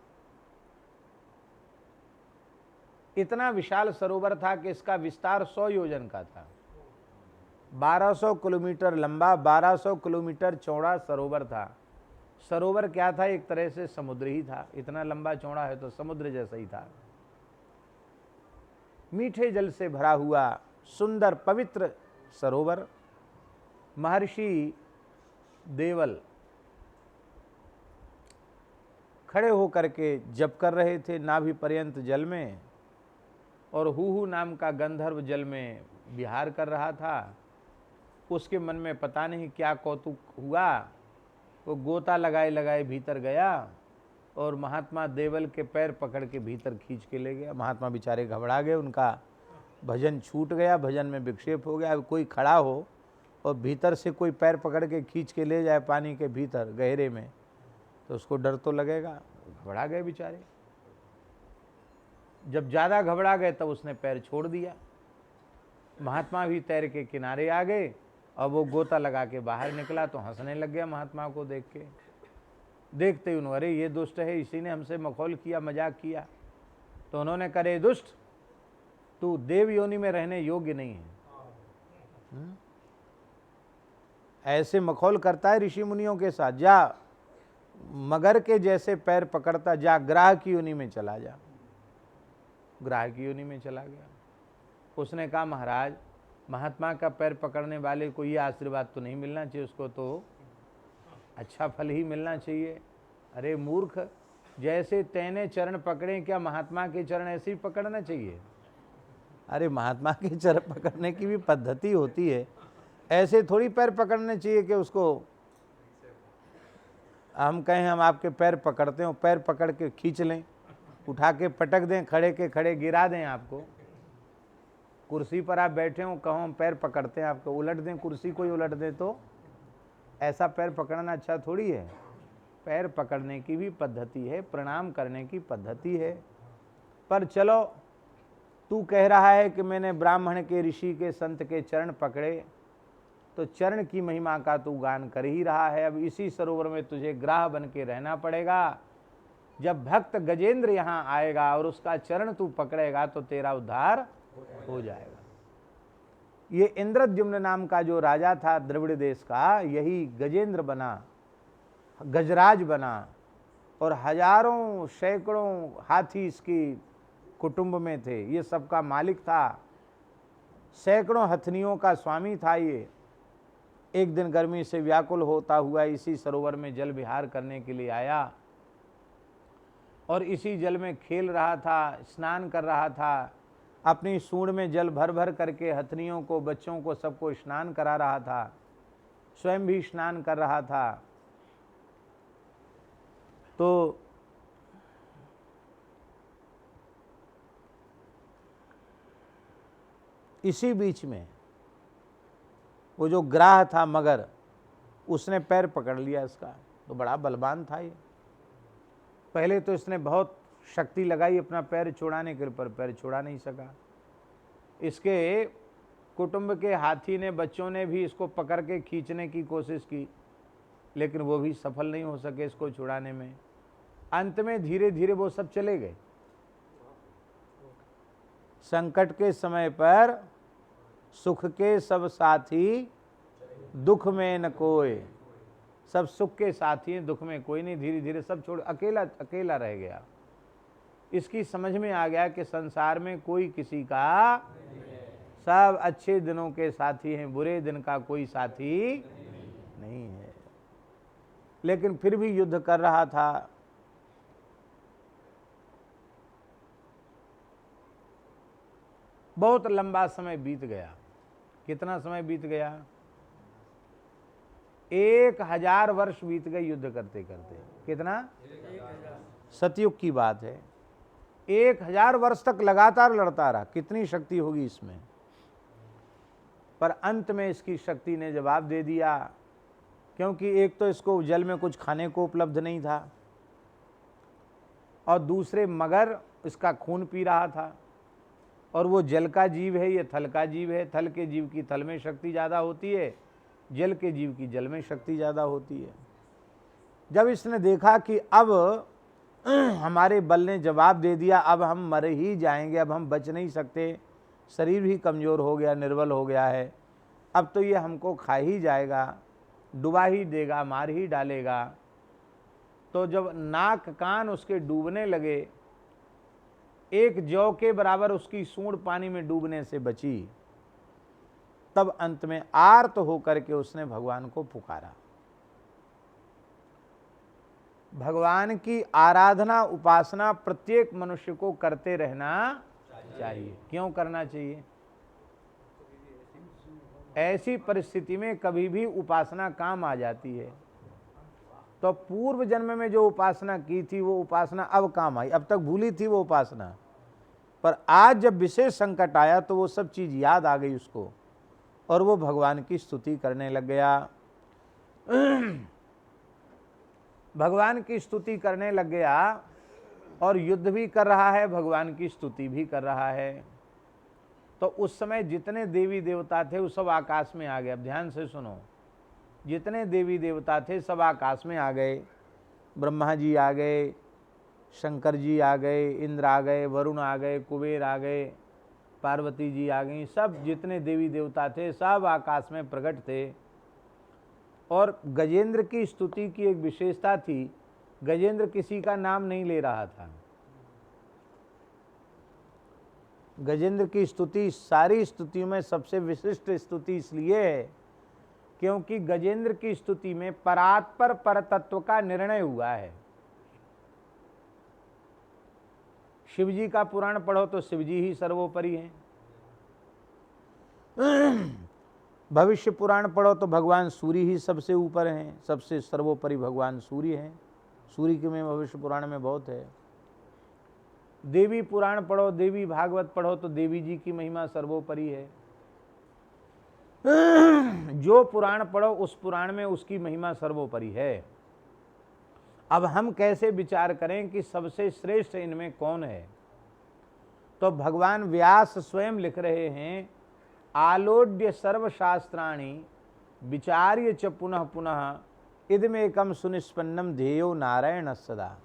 इतना विशाल सरोवर था कि इसका विस्तार 100 योजन का था। 1200 किलोमीटर लंबा, 1200 किलोमीटर चौड़ा सरोवर था। सरोवर क्या था? एक तरह से समुद्र ही था। इतना लंबा चौड़ा है तो समुद्र जैसा ही था। मीठे जल से भरा हुआ सुंदर पवित्र सरोवर। महर्षि देवल खड़े होकर के जप कर रहे थे नाभि पर्यंत जल में, और हुहू नाम का गंधर्व जल में विहार कर रहा था। उसके मन में पता नहीं क्या कौतुक हुआ, वो गोता लगाए लगाए भीतर गया और महात्मा देवल के पैर पकड़ के भीतर खींच के ले गया। महात्मा बेचारे घबरा गए, उनका भजन छूट गया, भजन में विक्षेप हो गया। अब कोई खड़ा हो और भीतर से कोई पैर पकड़ के खींच के ले जाए पानी के भीतर गहरे में, तो उसको डर तो लगेगा। घबरा गए बेचारे। जब ज़्यादा घबरा गए तब उसने पैर छोड़ दिया। महात्मा भी तैर के किनारे आ गए और वो गोता लगा के बाहर निकला तो हंसने लग गया महात्मा को देख के। देखते ही उन्होंने, अरे ये दुष्ट है, इसी ने हमसे मखौल किया, मजाक किया। तो उन्होंने कहा, रे दुष्ट, तू देव योनि में रहने योग्य नहीं है। ऐसे मखौल करता है ऋषि मुनियों के साथ। जा, मगर के जैसे पैर पकड़ता, जा ग्राह की योनि में चला जा। ग्राह की योनि में चला गया। उसने कहा, महाराज, महात्मा का पैर पकड़ने वाले को ये आशीर्वाद तो नहीं मिलना चाहिए, उसको तो अच्छा फल ही मिलना चाहिए। अरे मूर्ख, जैसे तेने चरण पकड़े, क्या महात्मा के चरण ऐसे ही पकड़ना चाहिए? अरे महात्मा के चरण पकड़ने की भी पद्धति होती है, ऐसे थोड़ी पैर पकड़ने चाहिए कि उसको हम कहें हम आपके पैर पकड़ते हैं, पैर पकड़ के खींच लें, उठा के पटक दें, खड़े के खड़े गिरा दें आपको। कुर्सी पर आप बैठे हो, कहो हम पैर पकड़ते हैं आपको, उलट दें कुर्सी कोई उलट दे तो ऐसा पैर पकड़ना अच्छा थोड़ी है। पैर पकड़ने की भी पद्धति है, प्रणाम करने की पद्धति है। पर चलो, तू कह रहा है कि मैंने ब्राह्मण के, ऋषि के, संत के चरण पकड़े, तो चरण की महिमा का तू गान कर ही रहा है। अब इसी सरोवर में तुझे ग्राह बन के रहना पड़ेगा। जब भक्त गजेंद्र यहाँ आएगा और उसका चरण तू पकड़ेगा तो तेरा उद्धार हो जाएगा। ये इंद्रद्युम्न नाम का जो राजा था द्रविड़ देश का, यही गजेंद्र बना, गजराज बना, और हजारों सैकड़ों हाथी इसकी कुटुंब में थे। ये सबका मालिक था, सैकड़ों हथनियों का स्वामी था ये। एक दिन गर्मी से व्याकुल होता हुआ इसी सरोवर में जल विहार करने के लिए आया और इसी जल में खेल रहा था, स्नान कर रहा था। अपनी सूंड में जल भर भर करके हथनियों को, बच्चों को, सबको स्नान करा रहा था, स्वयं भी स्नान कर रहा था। तो इसी बीच में वो जो ग्राह था मगर, उसने पैर पकड़ लिया इसका। तो बड़ा बलवान था ये। पहले तो इसने बहुत शक्ति लगाई अपना पैर छुड़ाने के, पर पैर छुड़ा नहीं सका। इसके कुटुंब के हाथी ने, बच्चों ने भी इसको पकड़ के खींचने की कोशिश की, लेकिन वो भी सफल नहीं हो सके इसको छुड़ाने में। अंत में धीरे धीरे वो सब चले गए। संकट के समय पर सुख के सब साथी, दुख में न कोई। सब सुख के साथी हैं, दुख में कोई नहीं। धीरे धीरे सब छोड़, अकेला अकेला रह गया। इसकी समझ में आ गया कि संसार में कोई किसी का, सब अच्छे दिनों के साथी हैं, बुरे दिन का कोई साथी नहीं है। लेकिन फिर भी युद्ध कर रहा था। बहुत लंबा समय बीत गया। कितना समय बीत गया? 1000 वर्ष बीत गए युद्ध करते करते। कितना? सतयुग की बात है। 1000 वर्ष तक लगातार लड़ता रहा। कितनी शक्ति होगी इसमें। पर अंत में इसकी शक्ति ने जवाब दे दिया, क्योंकि एक तो इसको जल में कुछ खाने को उपलब्ध नहीं था, और दूसरे मगर इसका खून पी रहा था। और वो जल का जीव है, ये थल का जीव है। थल के जीव की थल में शक्ति ज़्यादा होती है, जल के जीव की जल में शक्ति ज़्यादा होती है। जब इसने देखा कि अब हमारे बल ने जवाब दे दिया, अब हम मर ही जाएंगे, अब हम बच नहीं सकते, शरीर भी कमज़ोर हो गया, निर्बल हो गया है, अब तो ये हमको खा ही जाएगा, डुबा ही देगा, मार ही डालेगा। तो जब नाक कान उसके डूबने लगे, एक जौ के बराबर उसकी सूंड पानी में डूबने से बची, तब अंत में आर्त होकर के उसने भगवान को पुकारा। भगवान की आराधना, उपासना प्रत्येक मनुष्य को करते रहना चाहिए। क्यों करना चाहिए? ऐसी परिस्थिति में कभी भी उपासना काम आ जाती है। तो पूर्व जन्म में जो उपासना की थी वो उपासना अब काम आई। अब तक भूली थी वो उपासना, पर आज जब विशेष संकट आया तो वो सब चीज याद आ गई उसको, और वो भगवान की स्तुति करने लग गया। भगवान की स्तुति करने लग गया, और युद्ध भी कर रहा है, भगवान की स्तुति भी कर रहा है। तो उस समय जितने देवी देवता थे वो सब आकाश में आ गए। अब ध्यान से सुनो, जितने देवी देवता थे सब आकाश में आ गए। ब्रह्मा जी आ गए, शंकर जी आ गए, इंद्र आ गए, वरुण आ गए, कुबेर आ गए, पार्वती जी आ गई। सब जितने देवी देवता थे सब आकाश में प्रकट थे। और गजेंद्र की स्तुति की एक विशेषता थी, गजेंद्र किसी का नाम नहीं ले रहा था। गजेंद्र की स्तुति सारी स्तुतियों में सबसे विशिष्ट स्तुति इसलिए है क्योंकि गजेंद्र की स्तुति में परात्पर परतत्व का निर्णय हुआ है। शिवजी का पुराण पढ़ो तो शिवजी ही सर्वोपरि हैं, भविष्य पुराण पढ़ो तो भगवान सूर्य ही सबसे ऊपर हैं, सबसे सर्वोपरि भगवान सूर्य हैं। सूर्य के में भविष्य पुराण में बहुत है। देवी पुराण पढ़ो, देवी भागवत पढ़ो तो देवी जी की महिमा सर्वोपरि है। जो पुराण पढ़ो उस पुराण में उसकी महिमा सर्वोपरि है। अब हम कैसे विचार करें कि सबसे श्रेष्ठ इनमें कौन है? तो भगवान व्यास स्वयं लिख रहे हैं, आलोड्य सर्वशास्त्राणि विचार्य च पुनः पुनः इदमेकम सुनिष्पन्नम ध्येयो नारायण सदा।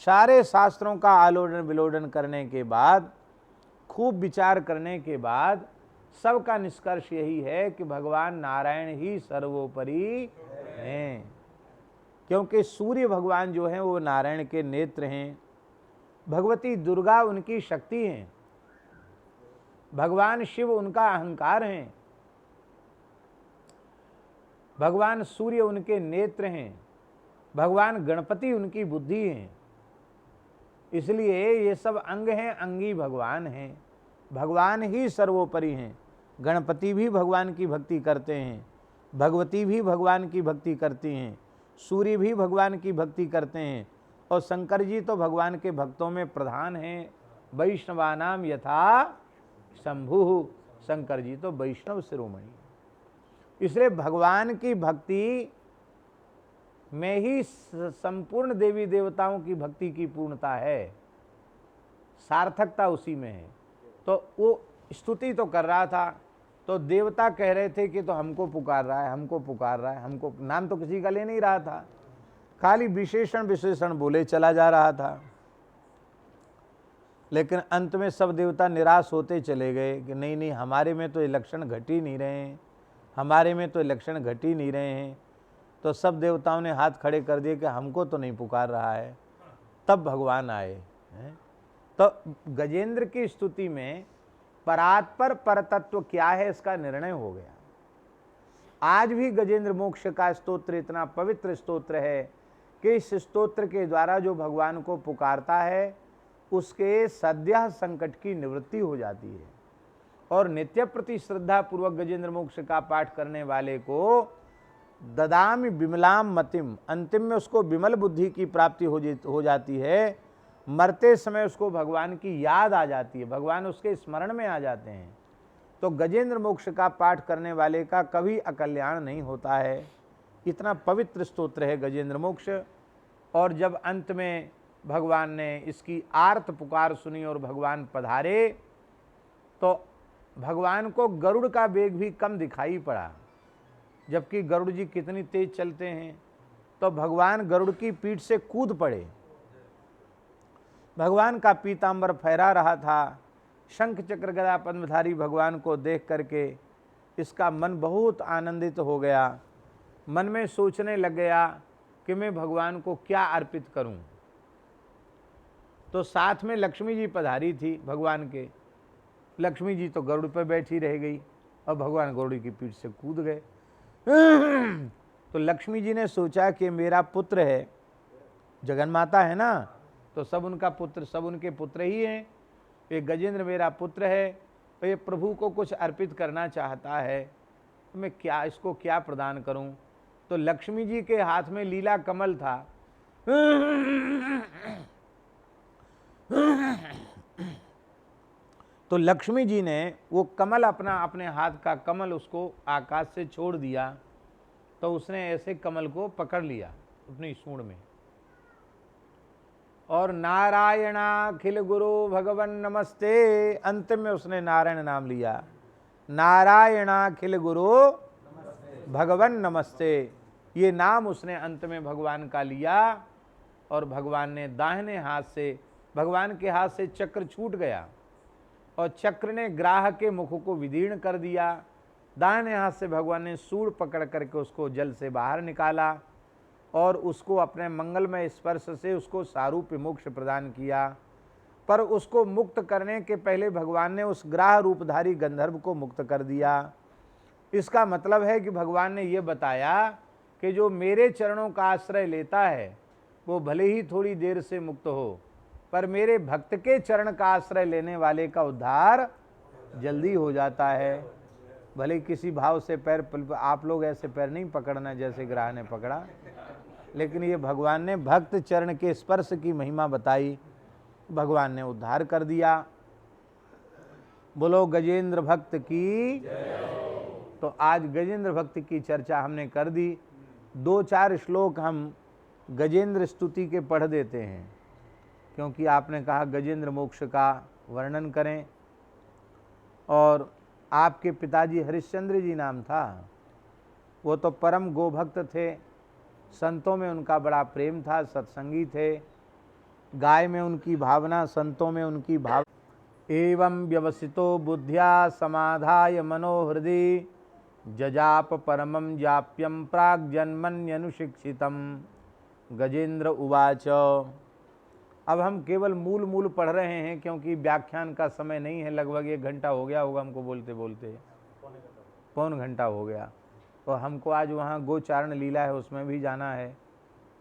सारे शास्त्रों का आलोडन विलोडन करने के बाद, खूब विचार करने के बाद सबका निष्कर्ष यही है कि भगवान नारायण ही सर्वोपरि हैं। क्योंकि सूर्य भगवान जो हैं वो नारायण के नेत्र हैं, भगवती दुर्गा उनकी शक्ति हैं, भगवान शिव उनका अहंकार हैं, भगवान सूर्य उनके नेत्र हैं, भगवान गणपति उनकी बुद्धि हैं। इसलिए ये सब अंग हैं, अंगी भगवान हैं। भगवान ही सर्वोपरि हैं। गणपति भी भगवान की भक्ति करते हैं, भगवती भी भगवान की भक्ति करती हैं, सूर्य भी भगवान की भक्ति करते हैं, और शंकर जी तो भगवान के भक्तों में प्रधान हैं। वैष्णवानाम यथा शंभु, शंकर जी तो वैष्णव शिरोमणि। इसलिए भगवान की भक्ति में ही संपूर्ण देवी देवताओं की भक्ति की पूर्णता है, सार्थकता उसी में है। तो वो स्तुति तो कर रहा था, तो देवता कह रहे थे कि तो हमको पुकार रहा है, हमको पुकार रहा है, हमको, नाम तो किसी का ले नहीं रहा था, खाली विशेषण विशेषण बोले चला जा रहा था। लेकिन अंत में सब देवता निराश होते चले गए कि नहीं नहीं, हमारे में तो ये लक्षण घट ही नहीं रहे हैं, हमारे में तो ये लक्षण घट ही नहीं रहे हैं। तो सब देवताओं ने हाथ खड़े कर दिए कि हमको तो नहीं पुकार रहा है। तब भगवान आए हैं। तो गजेंद्र की स्तुति में परात्पर परतत्व क्या है इसका निर्णय हो गया। आज भी गजेंद्र मोक्ष का स्तोत्र इतना पवित्र स्तोत्र है कि इस स्तोत्र के द्वारा जो भगवान को पुकारता है उसके सद्यः संकट की निवृत्ति हो जाती है। और नित्य प्रति श्रद्धा पूर्वक गजेंद्र मोक्ष का पाठ करने वाले को ददामि विमलाम मतिम, अंतिम में उसको विमल बुद्धि की प्राप्ति हो जाती है। मरते समय उसको भगवान की याद आ जाती है, भगवान उसके स्मरण में आ जाते हैं। तो गजेंद्र मोक्ष का पाठ करने वाले का कभी अकल्याण नहीं होता है। इतना पवित्र स्तोत्र है गजेंद्र मोक्ष। और जब अंत में भगवान ने इसकी आर्त पुकार सुनी और भगवान पधारे, तो भगवान को गरुड़ का वेग भी कम दिखाई पड़ा, जबकि गरुड़ जी कितनी तेज चलते हैं। तो भगवान गरुड़ की पीठ से कूद पड़े। भगवान का पीतांबर फहरा रहा था। शंख चक्र गदा पद्मधारी भगवान को देख करके इसका मन बहुत आनंदित हो गया। मन में सोचने लग गया कि मैं भगवान को क्या अर्पित करूं। तो साथ में लक्ष्मी जी पधारी थी भगवान के। लक्ष्मी जी तो गरुड़ पर बैठी रह गई और भगवान गरुड़ की पीठ से कूद गए। तो लक्ष्मी जी ने सोचा कि मेरा पुत्र है, जगन माता है ना, तो सब उनका पुत्र, सब उनके पुत्र ही हैं। ये गजेंद्र मेरा पुत्र है, तो ये प्रभु को कुछ अर्पित करना चाहता है, तो मैं क्या इसको क्या प्रदान करूं। तो लक्ष्मी जी के हाथ में लीला कमल था। तो लक्ष्मी जी ने वो कमल अपने हाथ का कमल उसको आकाश से छोड़ दिया। तो उसने ऐसे कमल को पकड़ लिया अपनी सूंड में और नारायणाखिल गुरु भगवन नमस्ते, अंतिम में उसने नारायण नाम लिया। नारायणाखिल गुरु भगवन नमस्ते, ये नाम उसने अंत में भगवान का लिया। और भगवान ने दाहिने हाथ से, भगवान के हाथ से चक्र छूट गया और चक्र ने ग्राह के मुख को विदीर्ण कर दिया। दाहिने हाथ से भगवान ने सूंड पकड़ करके उसको जल से बाहर निकाला और उसको अपने मंगलमय स्पर्श से उसको सारूप्य मोक्ष प्रदान किया। पर उसको मुक्त करने के पहले भगवान ने उस ग्राह रूपधारी गंधर्व को मुक्त कर दिया। इसका मतलब है कि भगवान ने ये बताया कि जो मेरे चरणों का आश्रय लेता है वो भले ही थोड़ी देर से मुक्त हो, पर मेरे भक्त के चरण का आश्रय लेने वाले का उद्धार जल्दी हो जाता है। भले किसी भाव से पैर आप लोग ऐसे पैर नहीं पकड़ना जैसे ग्राह ने पकड़ा, लेकिन ये भगवान ने भक्त चरण के स्पर्श की महिमा बताई, भगवान ने उद्धार कर दिया। बोलो गजेंद्र भक्त की। तो आज गजेंद्र भक्त की चर्चा हमने कर दी। 2-4 श्लोक हम गजेंद्र स्तुति के पढ़ देते हैं, क्योंकि आपने कहा गजेंद्र मोक्ष का वर्णन करें। और आपके पिताजी हरिश्चंद्र जी नाम था, वो तो परम गोभक्त थे, संतों में उनका बड़ा प्रेम था, सत्संगी थे, गाय में उनकी भावना, संतों में उनकी भाव। एवं व्यवसितो बुद्ध्या समाधाय मनोहृदि जजाप परमं जाप्यम प्राग्जन्मन्यनुशिक्षितम। गजेंद्र उवाच। अब हम केवल मूल पढ़ रहे हैं, क्योंकि व्याख्यान का समय नहीं है। लगभग 1 घंटा हो गया होगा हमको बोलते बोलते, पौन घंटा हो गया। और हमको आज वहाँ गोचारण लीला है, उसमें भी जाना है।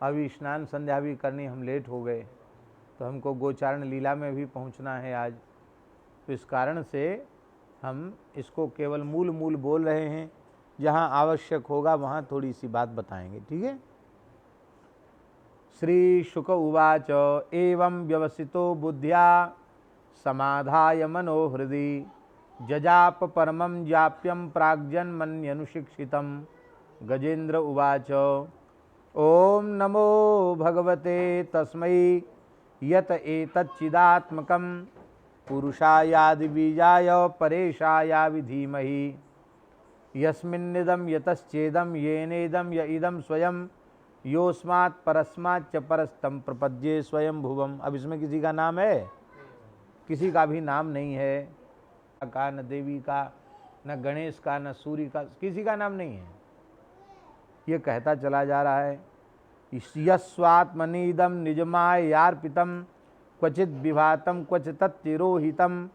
अभी स्नान संध्या भी करनी, हम लेट हो गए, तो हमको गोचारण लीला में भी पहुँचना है आज। तो इस कारण से हम इसको केवल मूल बोल रहे हैं, जहाँ आवश्यक होगा वहाँ थोड़ी सी बात बताएंगे, ठीक है। श्री शुक उवाच। एवं व्यवसितो बुद्ध्या समाधाय मनोहृदि जजाप परमं जाप्यम प्राग्जन्मन्यनुशिक्षितम्। गजेंद्र उवाच। ओम नमो भगवते तस्मै यत एतच्चिदात्मकं पुरुषायादिबीजाय परेशाय धीमहि यस्मिन्निदं यतश्चेदं येनेदं य इदं स्वयं योस्मात् परस्माच्च परस्तं प्रपद्ये स्वयं भुवम। अब इसमें किसी का नाम है? किसी का भी नाम नहीं है, का न देवी का, न गणेश का, न सूर्य का, किसी का नाम नहीं है। ये कहता चला जा रहा है। यस्वात्मनीदं निजमायार्पितं क्वचित विभातं क्वचित तत्तिरोहितं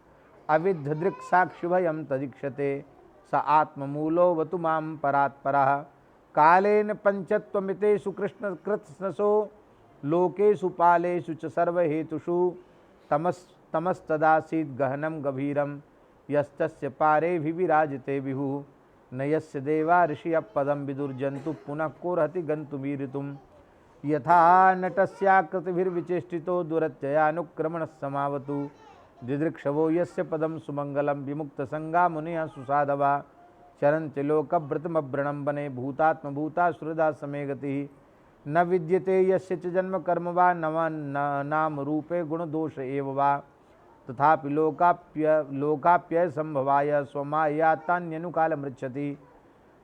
अविद्धदृक्साक्षिभयं तदीक्षते स आत्ममूलो मां परात्परः। कालेन पंचत्वमितेषु कृष्णकृत्स्नसो लोकेषु पालेषु च सर्वहेतुषु तमस्तदासीत् गहनं गभीरं यस्तस्य पारेभिविराजिते विभुः न यस्य देवा ऋषयः पदं विदुर्जन्तु पुनः कोरहति गन्तुमीरितुं यथा नटस्याकृतिभिर्विचेष्टितो दुरत्ययानुक्रमणः समावतु दिदृक्षवो यस्य पदं सुमंगलं विमुक्तसंगा मुनिः सुसाधवा चरन्ति लोकव्रतमव्रणं वने भूतात्मभूता सुहृदा समे गतिः न विद्यते यस्य च जन्म कर्म वा नाम रूपे गुणदोष एव वा तथापि लोकाप्यय संभवाय स्वमायातान्यनुकालमृच्छति।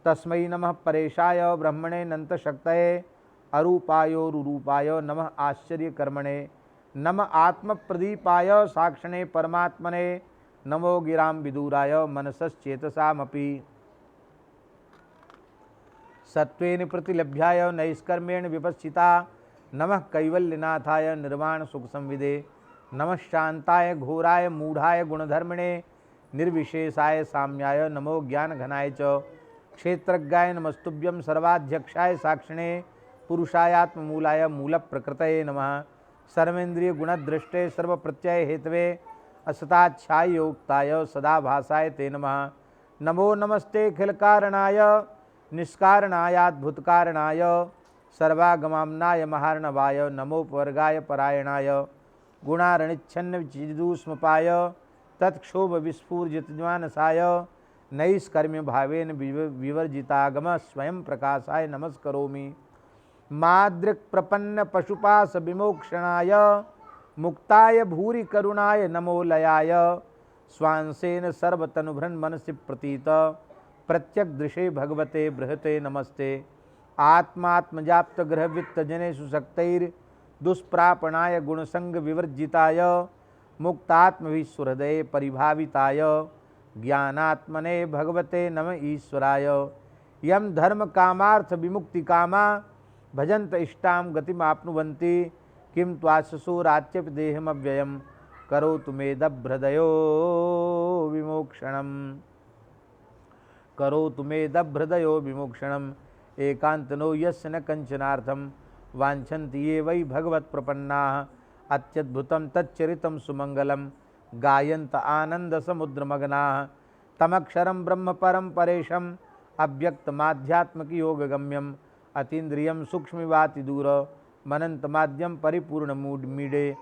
तस्मै नमः परेशाय ब्रह्मणे नन्तशक्तये अरूपायोरुरूपाय नमः आश्चर्यकर्मणे नमः आत्मप्रदीपाय साक्षिणे परमात्मने नमो गिरां विदूराय मनसश्चेतसामपि सत्त्वेन प्रतिलभ्याय नैष्कर्मेण विपश्चिता नमः कैवल्यनाथाय निर्वाण सुख संविदे नमः शांताय घोराय मूढ़ाय गुणधर्मिणे निर्विशेषाय साम्याय नमो ज्ञानघनाय च क्षेत्रज्ञाय नमस्तुभ्यं सर्वाध्यक्षाय साक्षिणे पुरुषायात्ममूलाय मूलप्रकृतये नमः सर्वेन्द्रिय गुणदृष्टे सर्वप्रत्यय हेतवे असताच्छायोक्ताय सदाभासाय ते नमः। नमो नमस्ते खिलकारणाय निष्कारणायाद्भुतकारणाय सर्वागमाम्नाय महार्णवाय नमोपवर्गाय परायणाय गुणारणिच्छन्न चिदूष्मपाय तत्क्षोभ विस्फूर्जितज्ञानसाय नैष्कर्म्य भावेन विवर्जितागम स्वयं प्रकाशाय नमस्करोमि। मादृक् प्रपन्न पशुपास विमोक्षणाय मुक्ताय भूरि करुणाय नमो लयाय स्वांसेन सर्वतनुभृन् मनसि प्रतीत प्रत्यक दृशे भगवते बृहते नमस्ते। आत्मात्मजाप्त ग्रहवित्त जनेषु शक्तैर् दुष्प्रापणाय गुणसंग विवर्जिताय मुक्तात्मविश्वहृदये परिभाविताय ज्ञानात्मने भगवते नम ईश्वराय। यम धर्म कामार्थ विमुक्ति कामा भजन्त इष्टां गतिमाप्नुवन्ति किं त्वाशसो राज्यपि देहमव्ययं करोतु मेदभ्रदयो विमोक्षणम् करोतु मेदभ्रदयो विमोक्षणम् एकान्तनो यस्य न कंचनार्थं वाञ्छन्ति ये वै भगवत्प्रपन्नाः अत्यद्भुतं तच्चरितं सुमंगलं गायन्त आनन्दसमुद्रमग्नाः तमक्षरम ब्रह्म परम परेशम अव्यक्तमाध्यात्मक योग गम्यम अतीन्द्रियम सूक्ष्मवाति दूर मनंत माध्यम परिपूर्ण मीडे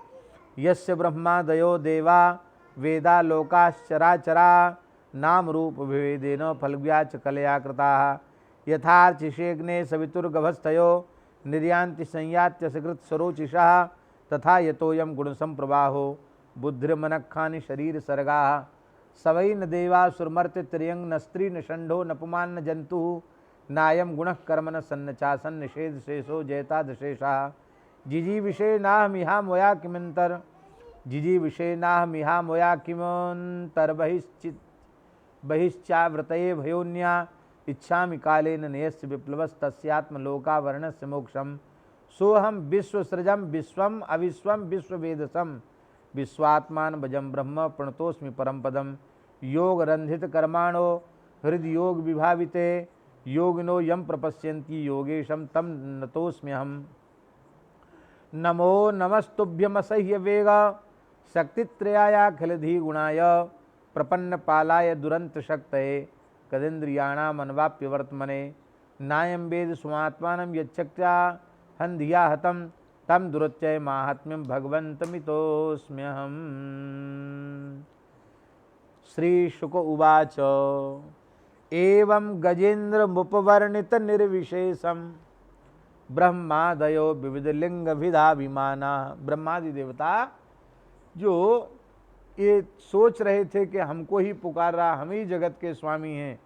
यस्य ब्रह्मादयो देवा वेदा लोकाश्चराचरा नाम रूप विभेदेन फलव्याच कलया कृता यथार्चिषेग्ने सवितुर्गभस्थयो निर्यान्ति संयात्य सकृत सरोचिषा तथा यतोयम गुण संप्रवाहो बुद्धिर्मनखानि शरीर सर्गा सवै न देवा सुरमर्त्य त्रियंग न स्त्री न षंडो न पुमान न जंतु नायम गुण कर्म न सन्न चासन निषेध शेषो जयता दशेषा जिजी विषय नाह मिहा मोया किमंतर जिजी विषय नाह मिहा मोया किमंतर बहिश्चाव्रतये भयोन्या इच्छामि कालेन नयस्य विप्लवस्तस्यात्मलोकावरणस्य मोक्षम सोहम विश्वसृजम विश्वम अविश्वम विश्ववेदसम विश्वात्मान भजम ब्रह्म प्रणतोस्मि परम पदम योग रंधित कर्माणो हृदय योग विभाविते योगिनो यम प्रपश्यन्ति योगेशम तम नतोस्म्यहम नमो नमस्तुभ्यमसह्य वेग शक्तित्रयायाखिलधी गुणाय प्रपन्न पालाय दुरंत शक्तये कदेन्द्रियाणामन्वाप्य वर्तमने नायं वेद स्वात्मानं यच्छक्त्या हन्धिया हतं तम दुरत्यय माहात्म्यं भगवन्तमितोऽस्म्यहम्। श्री शुक उवाच एवं गजेन्द्रमुपवर्णित निर्विशेषम ब्रह्मादयो विविध लिंग विधाभिमाना। ब्रह्मादि देवता जो ये सोच रहे थे कि हमको ही पुकार रहा, हम ही जगत के स्वामी हैं,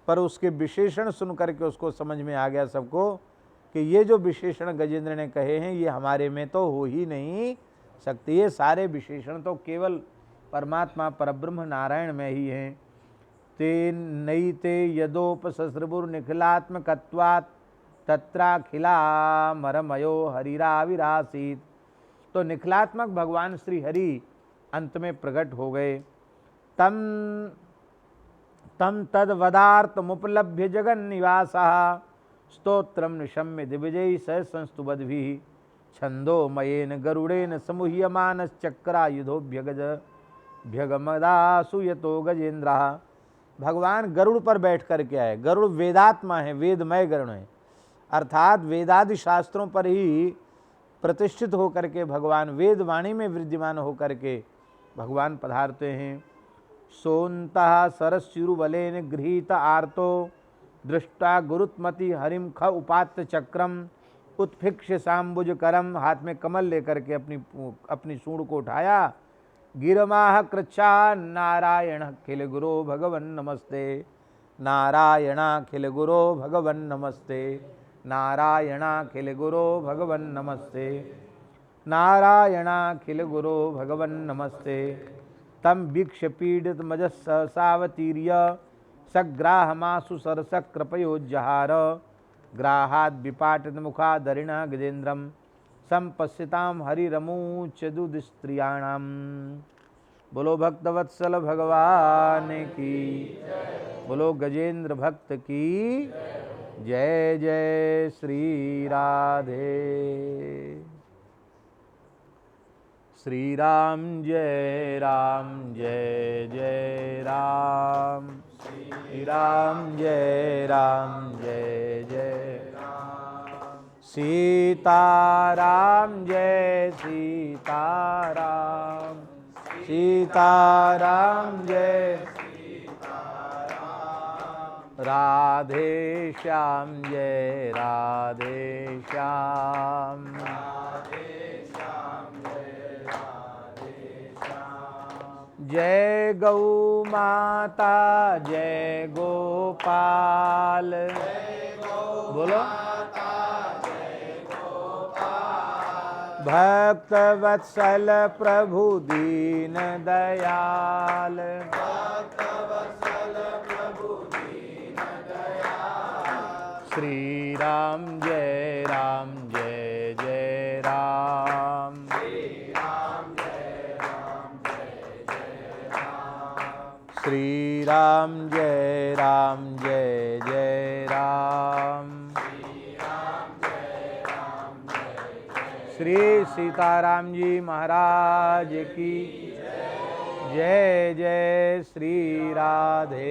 पर उसके विशेषण सुन करके उसको समझ में आ गया सबको कि ये जो विशेषण गजेंद्र ने कहे हैं ये हमारे में तो हो ही नहीं सकते, ये सारे विशेषण तो केवल परमात्मा परब्रह्म नारायण में ही हैं। ते नई ते यदोपसस्रभुर्निखिलात्मकत्वात् तत्राखिला मरमयो हरिराविरासीत। तो निखिलात्मक भगवान श्री हरि अंत में प्रकट हो गए। तम तद्वदार्थमुपलभ्य जगन्निवासः स्तोत्रम निशम्य दिविजयी सह संस्तुवद्भिः छंदोमयेन गरुड़ेन समुह्यमानश्चक्रायुधोऽभ्यगमदासु यतो गजेन्द्रः। भगवान गरुड़ पर बैठ कर के आए। गरुड़ वेदात्मा है, वेदमय गरुड़ है, अर्थात वेदादि शास्त्रों पर ही प्रतिष्ठित होकर के भगवान वेदवाणी में विद्यमान होकर के भगवान पधारते हैं। सोन्तः सरस्युरुबलेन गृहीत आर्तो दृष्टा गुरुत्मति हरिम ख उपात्त चक्रम उत्फिक्ष सांबुज करम। हाथ में कमल लेकर के अपनी सूंड को उठाया। गिरमाह कृच्छा नारायण खिल गुरो भगवन नमस्ते, नारायणाखिल गुरो भगवन नमस्ते, नारायणाखिल गुरो भगवन नमस्ते, नारायणाखिल गुरो भगवन नमस्ते। तम वीक्ष पीडित मजस्सावतीर्य सग्राहमासु सरस कृपयोज्जहार ग्राहाद विपाटित मुखादरिणा गजेन्द्रम संपश्यताम हरिरमूचदुदिस्त्रियाणाम। बोलो भक्तवत्सल भगवान की, बोलो गजेंद्र भक्त की जय। जय श्री राधे। श्री राम जय जय राम, श्री राम जय जय राम। सीताराम जय सीताराम, सीताराम जय सीताराम। राधे श्याम जय राधे श्याम, जय गौ माता जय गोपाल। बोलो भक्त वत्सल प्रभु दीन दयाल, श्री राम जय जय राम, श्री राम जय जय राम। श्री सीताराम जी महाराज की जय जय श्री राधे